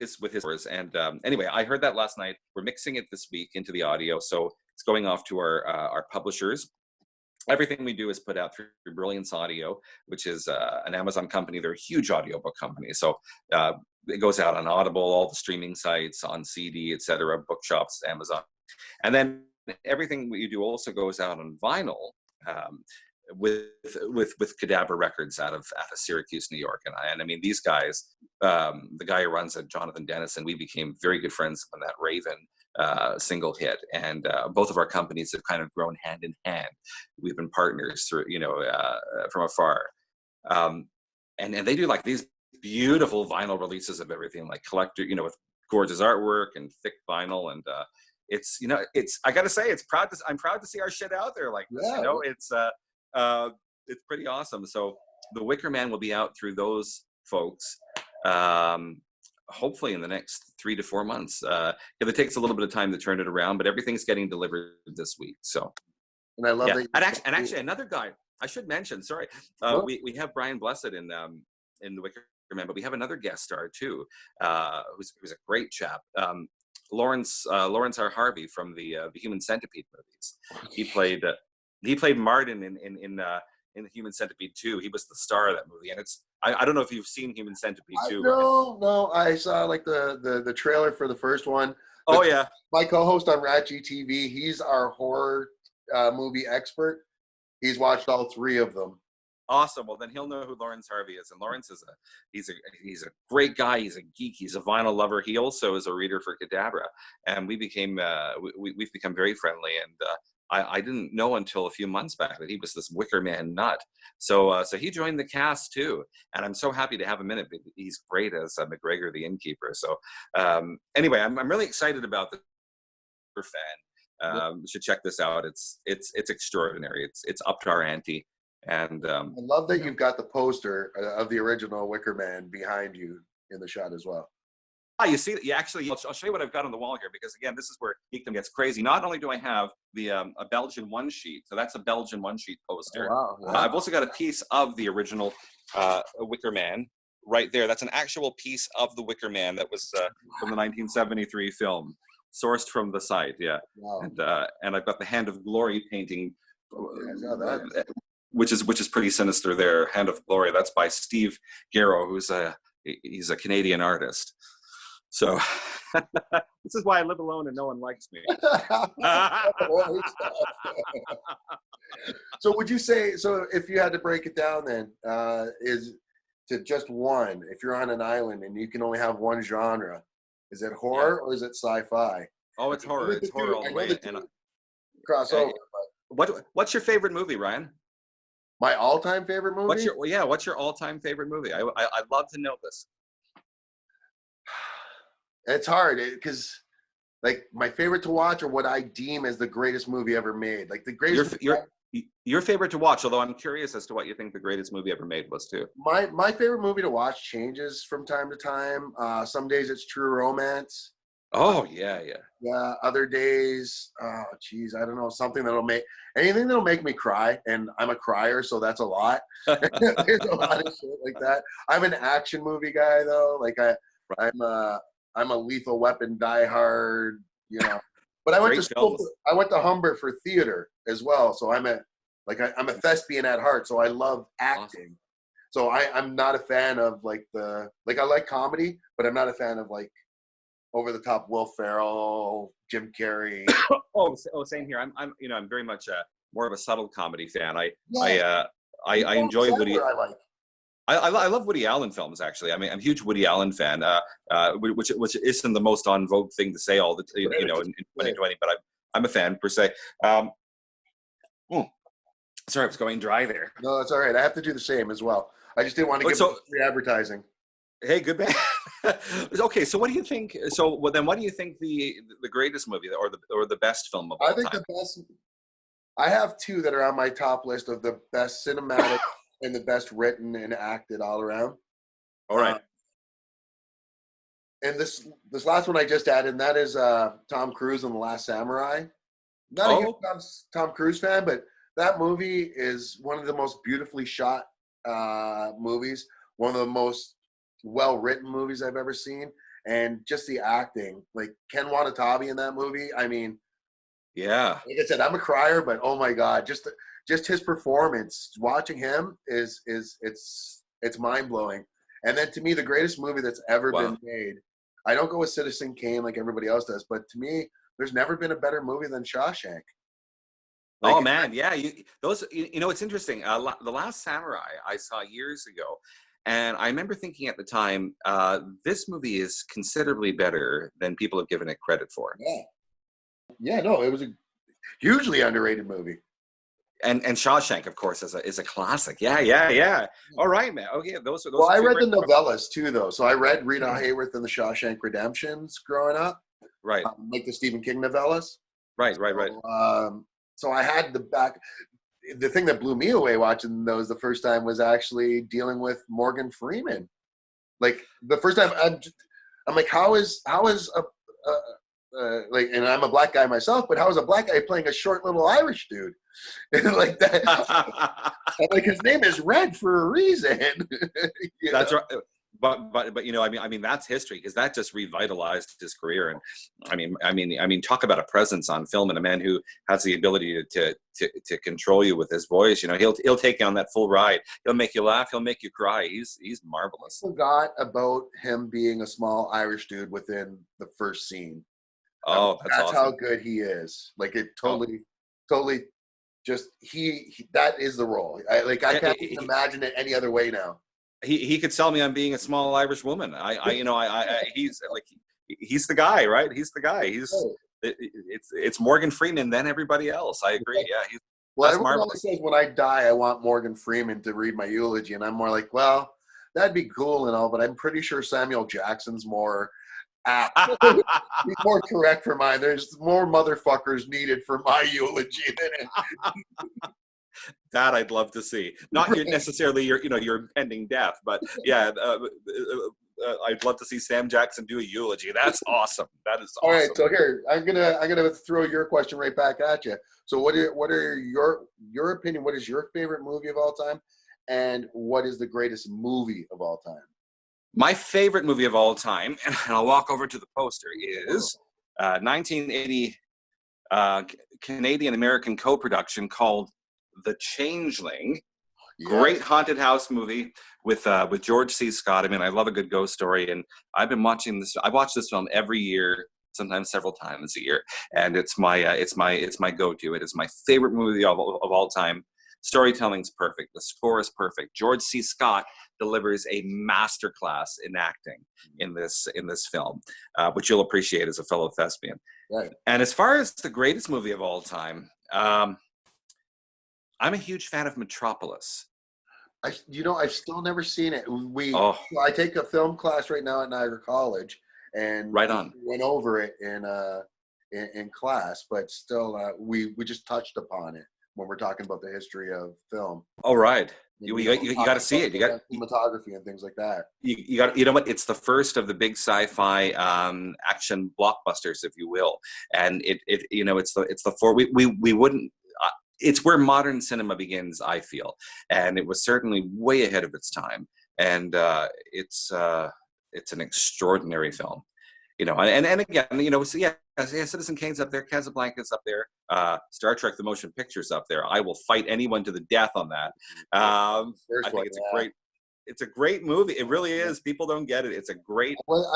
B: his scores. And anyway, I heard that last night. We're mixing it this week into the audio, so it's going off to our publishers. Everything we do is put out through Brilliance Audio, which is an Amazon company. They're a huge audiobook company. So it goes out on Audible, all the streaming sites, on CD, etc., bookshops, Amazon. And then everything we do also goes out on vinyl with Cadabra Records out of Syracuse, New York. And I mean, these guys, the guy who runs it, Jonathan Dennis, and we became very good friends on that Raven single hit, and both of our companies have kind of grown hand in hand. We've been partners through, you know, from afar, and they do like these beautiful vinyl releases of everything, like collector, you know, with gorgeous artwork and thick vinyl, and it's, you know, it's, I gotta say, I'm proud to see our shit out there like this. Yeah. You know, it's pretty awesome. So the Wicker Man will be out through those folks. hopefully in the next 3 to 4 months. It takes a little bit of time to turn it around, but everything's getting delivered this week. So
A: And I love
B: yeah,
A: that.
B: and actually another guy I should mention. Sorry, we have Brian Blessed in the Wicker Man, but we have another guest star too, who's a great chap. Lawrence R. Harvey from the Human Centipede movies. He played Martin in the Human Centipede 2. He was the star of that movie, and I don't know if you've seen Human Centipede 2.
A: No, I saw like the trailer for the first one.
B: Oh yeah,
A: my co-host on RatG TV, he's our horror movie expert. He's watched all 3 of them.
B: awesome. Well, then he'll know who Lawrence Harvey is. And Lawrence is he's a great guy. He's a geek. He's a vinyl lover. He also is a reader for Cadabra, and we've become very friendly. And I didn't know until a few months back that he was this Wicker Man nut. So he joined the cast too, and I'm so happy to have him in it. He's great as McGregor the innkeeper. So anyway, I'm really excited about the fan. You should check this out. It's extraordinary. It's up to our ante. And
A: I love that you've got the poster of the original Wicker Man behind you in the shot as well.
B: You see, I'll show you what I've got on the wall here, because again, this is where geekdom gets crazy. Not only do I have a Belgian one sheet, so that's a Belgian one sheet poster.
A: Oh, wow.
B: I've also got a piece of the original Wicker Man right there. That's an actual piece of the Wicker Man that was from the 1973 film, sourced from the site. Yeah,
A: wow.
B: And I've got the Hand of Glory painting.
A: Yeah, I saw that.
B: Which is pretty sinister there. Hand of Glory. That's by Steve Garrow, he's a Canadian artist. So this is why I live alone and no one likes me.
A: So would you say, so if you had to break it down then, is to just one, if you're on an island and you can only have one genre, is it horror or is it sci-fi?
B: Oh, it's horror. It's horror all the way. And
A: crossover.
B: What's your favorite movie, Ryan?
A: My all-time favorite movie?
B: What's your all-time favorite movie? I'd love to know this.
A: It's hard because like my favorite to watch or what I deem as the greatest movie ever made. Like the greatest
B: your favorite to watch, although I'm curious as to what you think the greatest movie ever made was too.
A: My favorite movie to watch changes from time to time. Some days it's True Romance.
B: Oh yeah.
A: Yeah. Other days, geez, I don't know, anything that'll make me cry, and I'm a crier, so that's a lot. There's a lot of shit like that. I'm an action movie guy though. Like I'm a Lethal Weapon diehard, you know. But I went to school. I went to Humber for theater as well, so I'm a thespian at heart. So I love acting. Awesome. So I'm not a fan of I like comedy, but I'm not a fan of like over the top Will Ferrell, Jim Carrey.
B: Same here. I'm very much more of a subtle comedy fan. I enjoy Woody. I love Woody Allen films, actually. I mean, I'm a huge Woody Allen fan, which isn't the most en vogue thing to say in 2020, but I'm a fan per se. Sorry, I was going dry there.
A: No, that's all right. I have to do the same as well. I just didn't want to give free advertising.
B: Hey, good man. Okay, so what do you think? So what do you think the greatest movie or the best film of all time?
A: I think the best. I have 2 that are on my top list of the best cinematic and the best written and acted all around.
B: All right.
A: And this last one I just added, and that is Tom Cruise and The Last Samurai. Not a huge Tom Cruise fan, but that movie is one of the most beautifully shot movies, one of the most well-written movies I've ever seen, and just the acting, like Ken Watanabe in that movie. I mean,
B: yeah.
A: Like I said, I'm a crier, but oh my God, just his performance, watching him it's mind-blowing. And then to me, the greatest movie that's ever been made, I don't go with Citizen Kane like everybody else does, but to me, there's never been a better movie than Shawshank.
B: Oh man, yeah. It's interesting. The Last Samurai I saw years ago, and I remember thinking at the time, this movie is considerably better than people have given it credit for.
A: Yeah, no, it was a hugely underrated movie.
B: And Shawshank, of course, is a classic. Yeah. All right, man. Okay, those.
A: Well, I read the novellas too, though. So I read Rita Hayworth and the Shawshank Redemptions growing up.
B: Right.
A: Like the Stephen King novellas.
B: Right.
A: So I had the thing that blew me away watching those the first time was actually dealing with Morgan Freeman. Like the first time, I'm like, how is like, and I'm a black guy myself, but how is a black guy playing a short little Irish dude? And like that, and like his name is Red for a reason.
B: That's right. But you know, I mean that's history, because that just revitalized his career. And I mean, talk about a presence on film, and a man who has the ability to control you with his voice. You know, he'll take you on that full ride. He'll make you laugh. He'll make you cry. He's marvelous.
A: I forgot about him being a small Irish dude within the first scene.
B: Oh, that's awesome.
A: How good he is. Like it totally just that is the role. I can't even imagine it any other way now.
B: He could sell me on being a small Irish woman. He's the guy, right? He's the guy. It's Morgan Freeman, then everybody else. I agree. Yeah.
A: Well, everyone always says when I die, I want Morgan Freeman to read my eulogy, and I'm more like, well, that'd be cool and all, but I'm pretty sure Samuel Jackson's more apt. He's more correct for mine. There's more motherfuckers needed for my eulogy than it.
B: That I'd love to see. Not necessarily your impending death, but yeah, I'd love to see Sam Jackson do a eulogy. That's awesome. That is awesome.
A: All right, so here I'm gonna throw your question right back at you. So what are your opinion? What is your favorite movie of all time, and what is the greatest movie of all time?
B: My favorite movie of all time, and I'll walk over to the poster, is 1980 Canadian-American co-production called The Changeling. Yes. Great haunted house movie with George C. Scott. I mean, I love a good ghost story, and I've been watching this. I watch this film every year, sometimes several times a year, and it's my go-to. It is my favorite movie of all time. Storytelling's perfect. The score is perfect. George C. Scott delivers a masterclass in acting in this film, which you'll appreciate as a fellow thespian.
A: Right.
B: And as far as the greatest movie of all time, I'm a huge fan of Metropolis.
A: I've still never seen it. I take a film class right now at Niagara College, and
B: right on.
A: We went over it in class, but still we just touched upon it when we're talking about the history of film.
B: Oh, right. You got to see it. You got
A: cinematography and things like that.
B: You got. You know what? It's the first of the big sci-fi action blockbusters, if you will, and it's the four. We wouldn't. It's where modern cinema begins, I feel, and it was certainly way ahead of its time. And it's an extraordinary film. And again, so yeah, Citizen Kane's up there, Casablanca's up there, Star Trek: The Motion Picture's up there. I will fight anyone to the death on that. I think it's a great movie. It really is. People don't get it. It's a great.
A: Well,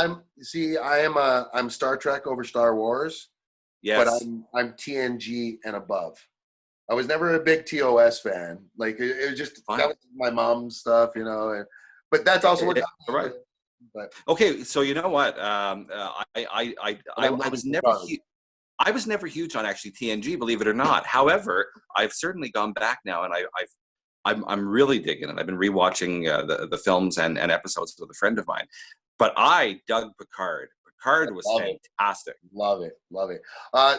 A: I'm Star Trek over Star Wars.
B: Yes.
A: But I'm TNG and above. I was never a big TOS fan. Like it was just that was my mom's stuff, but that's also what got me.
B: Right. But okay, so you know what? I was never huge on actually TNG, believe it or not. However, I've certainly gone back now, and I'm really digging it. I've been rewatching the films and episodes with a friend of mine. But I dug Picard. Picard was fantastic.
A: Love it.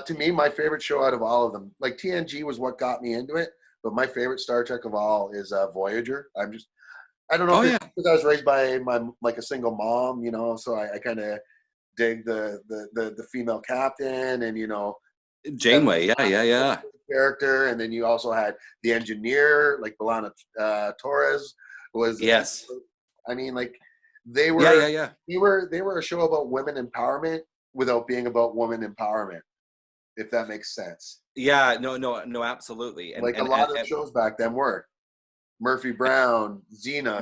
A: To me, my favorite show out of all of them, like TNG was what got me into it, but my favorite Star Trek of all is Voyager. I don't know if it's because I was raised by a single mom, so I kind of dig the female captain and,
B: Janeway, yeah.
A: Character. And then you also had the engineer, like B'Elanna Torres was.
B: Yes.
A: I mean, like they were, they were a show about women empowerment without being about woman empowerment, if that makes sense.
B: Yeah, no, absolutely.
A: And a lot of shows back then were. Murphy Brown, Xena.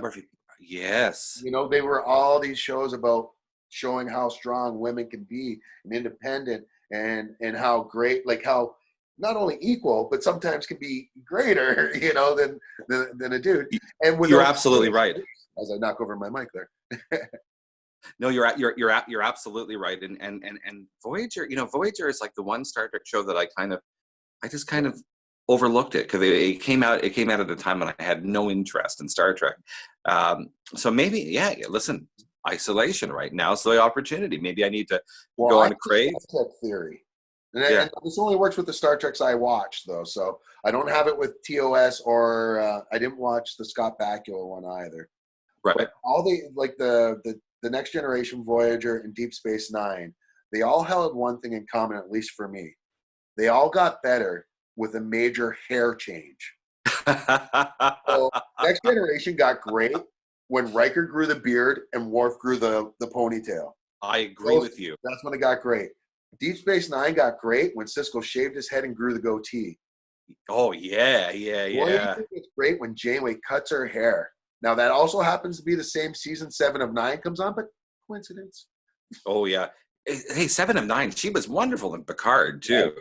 B: Yes.
A: They were all these shows about showing how strong women can be and independent and how great, like how not only equal, but sometimes can be greater, than a dude. And
B: you're absolutely right.
A: As I knock over my mic there.
B: No, you're absolutely right. And Voyager, Voyager is like the one Star Trek show that I just kind of overlooked it because it came out at a time when I had no interest in Star Trek. So maybe, listen, isolation right now is the opportunity. Maybe I need to go on a crave.
A: Star Trek theory. And this only works with the Star Treks I watched, though. So I don't have it with TOS or I didn't watch the Scott Bakula one either.
B: Right.
A: But all the The Next Generation, Voyager, and Deep Space Nine, they all held one thing in common, at least for me. They all got better with a major hair change. So Next Generation got great when Riker grew the beard and Worf grew the ponytail.
B: I agree with you.
A: That's when it got great. Deep Space Nine got great when Sisko shaved his head and grew the goatee.
B: Oh, yeah.
A: It's great when Janeway cuts her hair. Now, that also happens to be the same season 7 of 9 comes on, but coincidence.
B: Oh, yeah. Hey, 7 of 9, she was wonderful in Picard, too.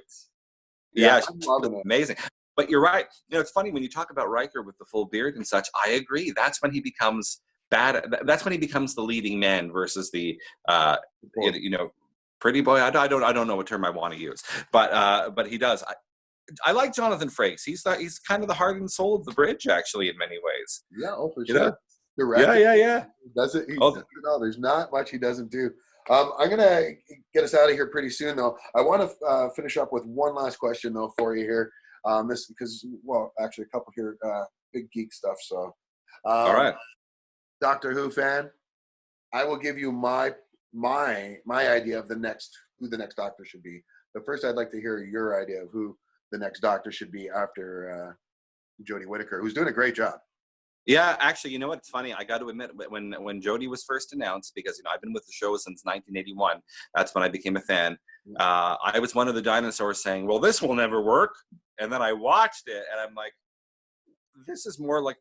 A: Yeah,
B: she was amazing. But you're right. It's funny when you talk about Riker with the full beard and such. I agree. That's when he becomes bad. That's when he becomes the leading man versus the, pretty boy. I don't know what term I want to use, but he does. I like Jonathan Frakes. He's kind of the heart and soul of the bridge, actually, in many ways.
A: Yeah, for sure.
B: Yeah.
A: Does it? There's not much he doesn't do. I'm gonna get us out of here pretty soon, though. I want to finish up with one last question, though, for you here. This because, well, actually, a couple here, big geek stuff. So,
B: all right,
A: Doctor Who fan, I will give you my idea of who the next Doctor should be. But first, I'd like to hear your idea of who the next Doctor should be after Jodie Whittaker, who's doing a great job.
B: Yeah, actually, you know what? It's funny. I got to admit, when Jodie was first announced, because I've been with the show since 1981. That's when I became a fan. I was one of the dinosaurs saying, "Well, this will never work." And then I watched it, and I'm like, "This is more like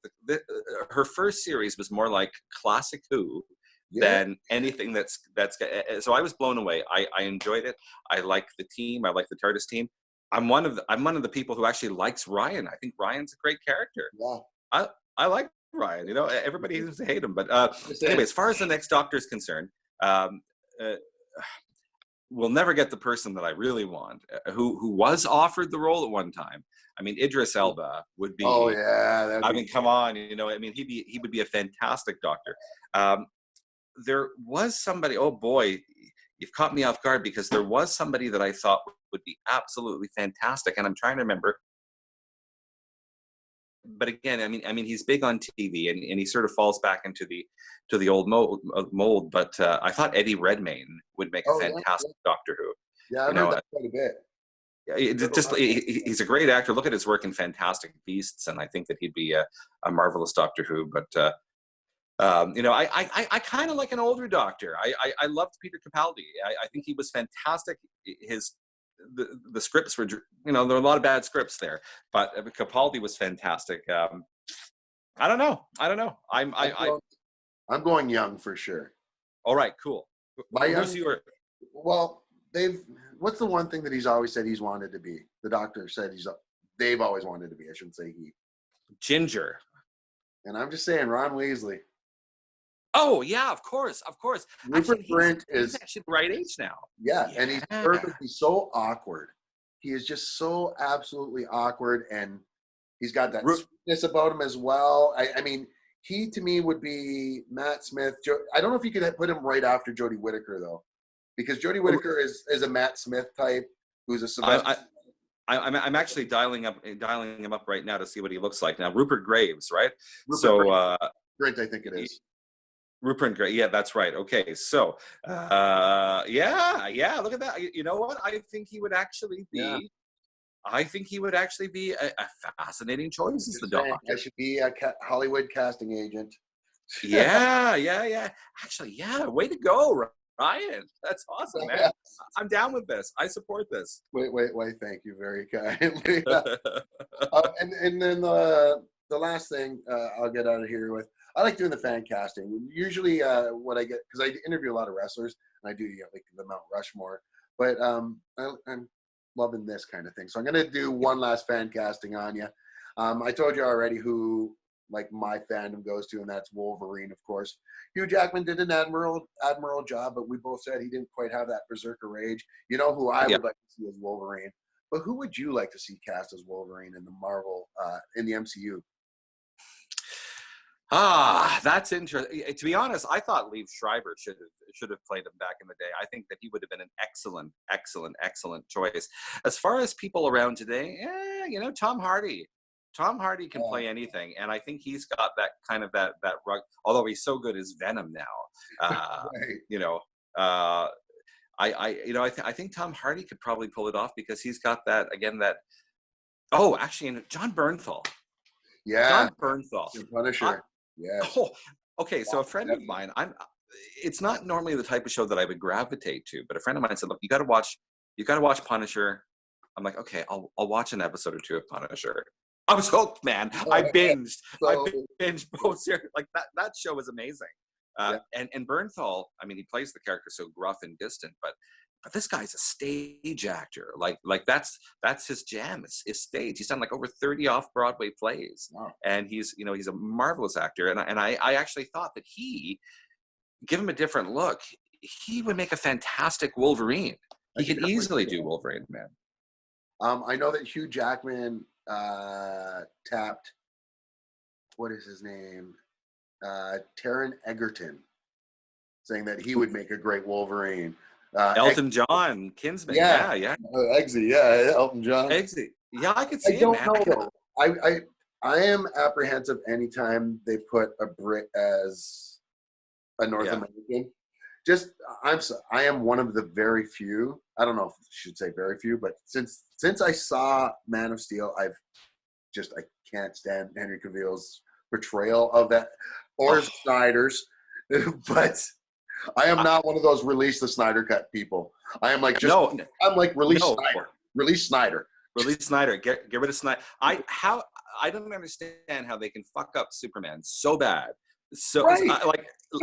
B: her first series was more like classic Who than anything that's." So I was blown away. I enjoyed it. I like the team. I like the TARDIS team. I'm one of the people who actually likes Ryan. I think Ryan's a great character.
A: Yeah.
B: I like Ryan. Everybody seems to hate him. But anyway, as far as the next Doctor is concerned, we'll never get the person that I really want, who was offered the role at one time. I mean, Idris Elba would be.
A: Oh yeah.
B: Come on. He would be a fantastic Doctor. There was somebody. Oh boy, you've caught me off guard, because there was somebody that I thought would be absolutely fantastic, and I'm trying to remember. But again, I mean, he's big on TV, and he sort of falls back into the old mold. But I thought Eddie Redmayne would make a fantastic Doctor Who.
A: Yeah, I've heard that quite a bit.
B: He's a great actor. Look at his work in Fantastic Beasts, and I think that he'd be a marvelous Doctor Who. But I kind of like an older Doctor. I loved Peter Capaldi. I think he was fantastic. The scripts were, there were a lot of bad scripts there, but Capaldi was fantastic. I don't know.
A: I'm going young for sure.
B: All right, cool.
A: Well, what's the one thing that he's always said he's wanted to be? The Doctor said they've always wanted to be. I shouldn't say he.
B: Ginger.
A: And I'm just saying, Ron Weasley.
B: Oh yeah, of course.
A: Rupert Grint is
B: actually the right age now.
A: Yeah, and he's perfect. He's so awkward. He is just so absolutely awkward, and he's got that sweetness about him as well. I mean, he to me would be Matt Smith. I don't know if you could put him right after Jodie Whittaker though, because Jodie Whittaker is a Matt Smith type who's a Sebastian.
B: I'm actually dialing him up right now to see what he looks like now. Rupert Graves, right?
A: Grint, I think it is.
B: Rupert Grint, yeah, that's right. Okay, so yeah, look at that. You know what? I think he would actually be. Yeah. I think he would actually be a fascinating choice as the Doctor.
A: I should be a Hollywood casting agent.
B: Yeah. Actually, yeah. Way to go, Ryan. That's awesome, man. I'm down with this. I support this.
A: Wait. Thank you very kindly. And then the last thing I'll get out of here with. I like doing the fan casting. Usually what I get, because I interview a lot of wrestlers, and I do like the Mount Rushmore, but I'm loving this kind of thing. So I'm going to do one last fan casting on you. I told you already who like my fandom goes to, and that's Wolverine, of course. Hugh Jackman did an admirable job, but we both said he didn't quite have that berserker rage. You know who I would like to see as Wolverine, but who would you like to see cast as Wolverine in the Marvel, in the MCU?
B: That's interesting. To be honest, I thought Liev Schreiber should have played him back in the day. I think that he would have been an excellent choice. As far as people around today, Tom Hardy. Tom Hardy can play anything, and I think he's got that kind of that rug. Although he's so good as Venom now,
A: Right.
B: you know, I think Tom Hardy could probably pull it off because he's got that again. That actually, and John Bernthal.
A: Yeah.
B: John Bernthal.
A: The Punisher. Yes.
B: Oh, okay. So a friend of mine, it's not normally the type of show that I would gravitate to, but a friend of mine said, "Look, you got to watch Punisher." I'm like, "Okay, I'll watch an episode or two of Punisher." I was hooked, man. I binged both series. Like that show was amazing. And Bernthal, I mean, he plays the character so gruff and distant, but this guy's a stage actor. Like that's his jam. Is stage. He's done like over 30 off-Broadway plays.
A: Wow.
B: And he's a marvelous actor. And I actually thought that give him a different look, he would make a fantastic Wolverine. He could easily do Wolverine, man.
A: I know that Hugh Jackman tapped, what is his name? Taron Egerton, saying that he would make a great Wolverine.
B: Elton John, Kinsman. Yeah.
A: Eggsy, yeah, Elton John.
B: Eggsy. Yeah, I could see
A: I don't know, though. I am apprehensive anytime they put a Brit as a North American. I am one of the very few. I don't know if I should say very few, but since I saw Man of Steel, I can't stand Henry Cavill's portrayal of that, or Snyder's. But I am not one of those release the Snyder cut people. I am like I'm like release Snyder. Release Snyder.
B: Release Snyder. Get rid of Snyder. I don't understand how they can fuck up Superman so bad. So
A: right.
B: How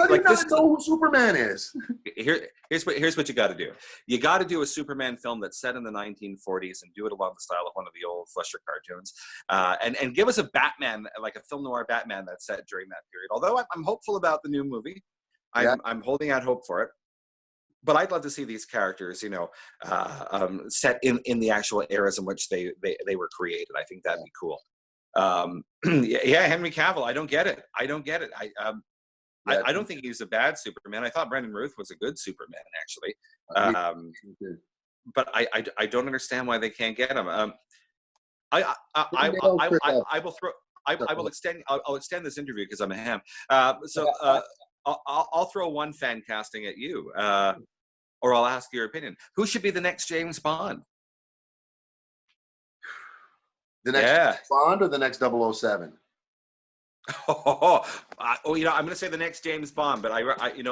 A: do you not know who Superman is?
B: Here's what you got to do. You got to do a Superman film that's set in the 1940s and do it along the style of one of the old Fleischer cartoons, and give us a Batman, like a film noir Batman that's set during that period. Although I'm hopeful about the new movie, I'm holding out hope for it. But I'd love to see these characters, set in the actual eras in which they were created. I think that'd be cool. Henry Cavill. I don't get it. I don't think he's a bad Superman. I thought Brendan Ruth was a good Superman, actually. But I don't understand why they can't get him. I'll extend this interview because I'm a ham. I'll throw one fan casting at you, or I'll ask your opinion. Who should be the next James Bond?
A: The next Bond or the next 007?
B: I'm going to say the next James Bond, but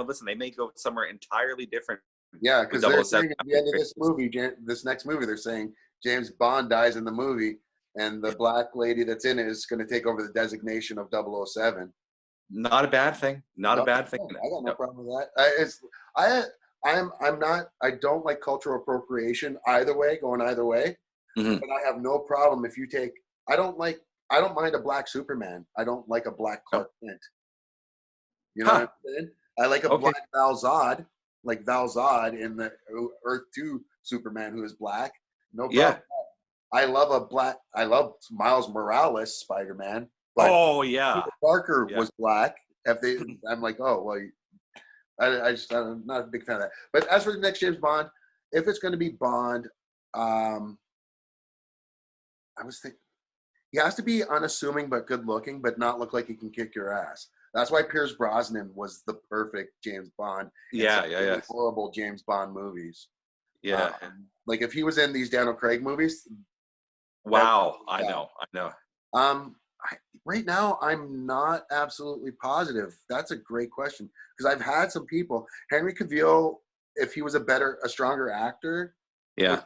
B: listen, they may go somewhere entirely different.
A: Yeah, because they're saying at the end of this movie, this next movie, they're saying James Bond dies in the movie, and the black lady that's in it is going to take over the designation of 007.
B: Not a bad thing. Not a bad thing.
A: I got no problem with that. I don't like cultural appropriation going either way. Mm-hmm. But I have no problem if you take. I don't mind a black Superman. I don't like a black Clark Kent. You know what I'm saying? I like a black Val Zod, like Val Zod in the Earth 2 Superman who is black. No problem. Yeah. I love Miles Morales Spider-Man. Peter Parker was black. I'm like, I'm not a big fan of that. But as for the next James Bond, if it's going to be Bond, I was thinking he has to be unassuming but good looking, but not look like he can kick your ass. That's why Pierce Brosnan was the perfect James Bond. Horrible James Bond movies. Yeah. Like if he was in these Daniel Craig movies.
B: Wow. I know.
A: Right now, I'm not absolutely positive. That's a great question because I've had some people. Henry Cavill, if he was a stronger actor. Yeah.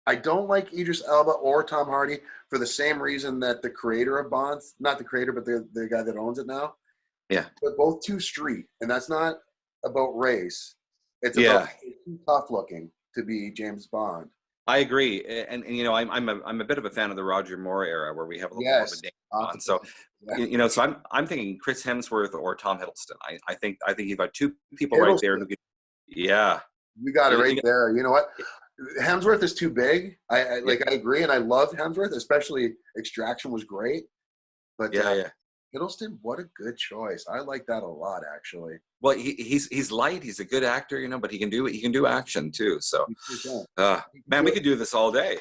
A: I don't like Idris Elba or Tom Hardy for the same reason that the creator of Bond, not the creator, but the guy that owns it now. Yeah. They're both too street, and that's not about race. It's about too tough looking to be James Bond.
B: I agree, and I'm a bit of a fan of the Roger Moore era where we have a little more of a James Bond. So so I'm thinking Chris Hemsworth or Tom Hiddleston. I think you've got two people right there.
A: You got it right there. You know what? Hemsworth is too big. I agree, and I love Hemsworth, especially Extraction was great. But Hiddleston, what a good choice. I like that a lot, actually.
B: Well, he's light. He's a good actor, but he can do action too. So,
A: He sure can. He can
B: man,
A: do
B: we
A: it.
B: could do this all day.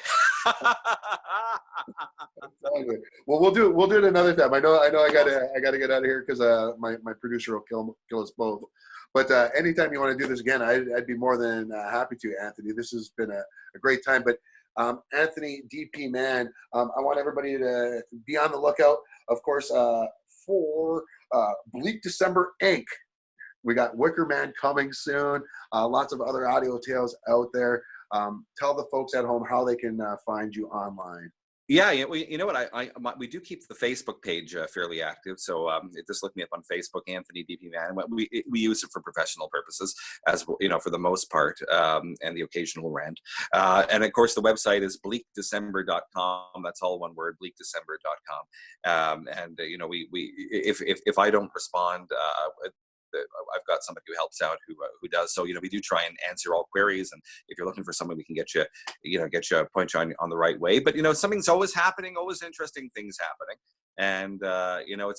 A: Well, we'll do it another time. I know I gotta get out of here because my producer will kill us both. But anytime you want to do this again, I'd be more than happy to, Anthony. This has been a great time. But Anthony DP Mann, I want everybody to be on the lookout, of course, for Bleak December Inc. We got Wicker Man coming soon. Lots of other audio tales out there. Tell the folks at home how they can find you online.
B: Yeah, you know what? We do keep the Facebook page fairly active. So just look me up on Facebook, Anthony DP Mann. We use it for professional purposes, as for the most part, and the occasional rant. And of course, the website is bleakdecember.com. That's all one word, bleakdecember.com. And if I don't respond, I've got somebody who helps out who does. So we do try and answer all queries, and if you're looking for someone, we can get you point you on the right way. But something's always happening, always interesting things happening, and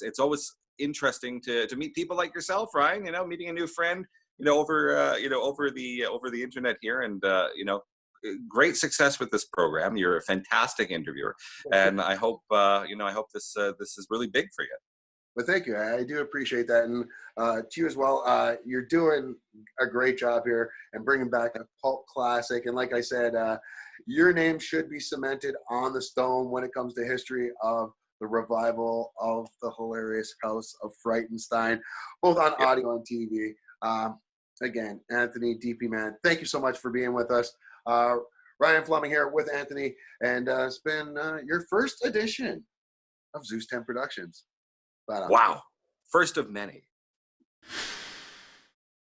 B: it's always interesting to meet people like yourself, Ryan. Meeting a new friend, over the internet here, and great success with this program. You're a fantastic interviewer, and I hope this is really big for you.
A: But thank you. I do appreciate that. And to you as well, you're doing a great job here and bringing back a cult classic. And like I said, your name should be cemented on the stone when it comes to history of the revival of the hilarious House of Frightenstein, both on audio and TV. Again, Anthony DP Mann, thank you so much for being with us. Ryan Fleming here with Anthony, and it's been your first edition of Zeus 10 Productions.
B: Wow. First of many.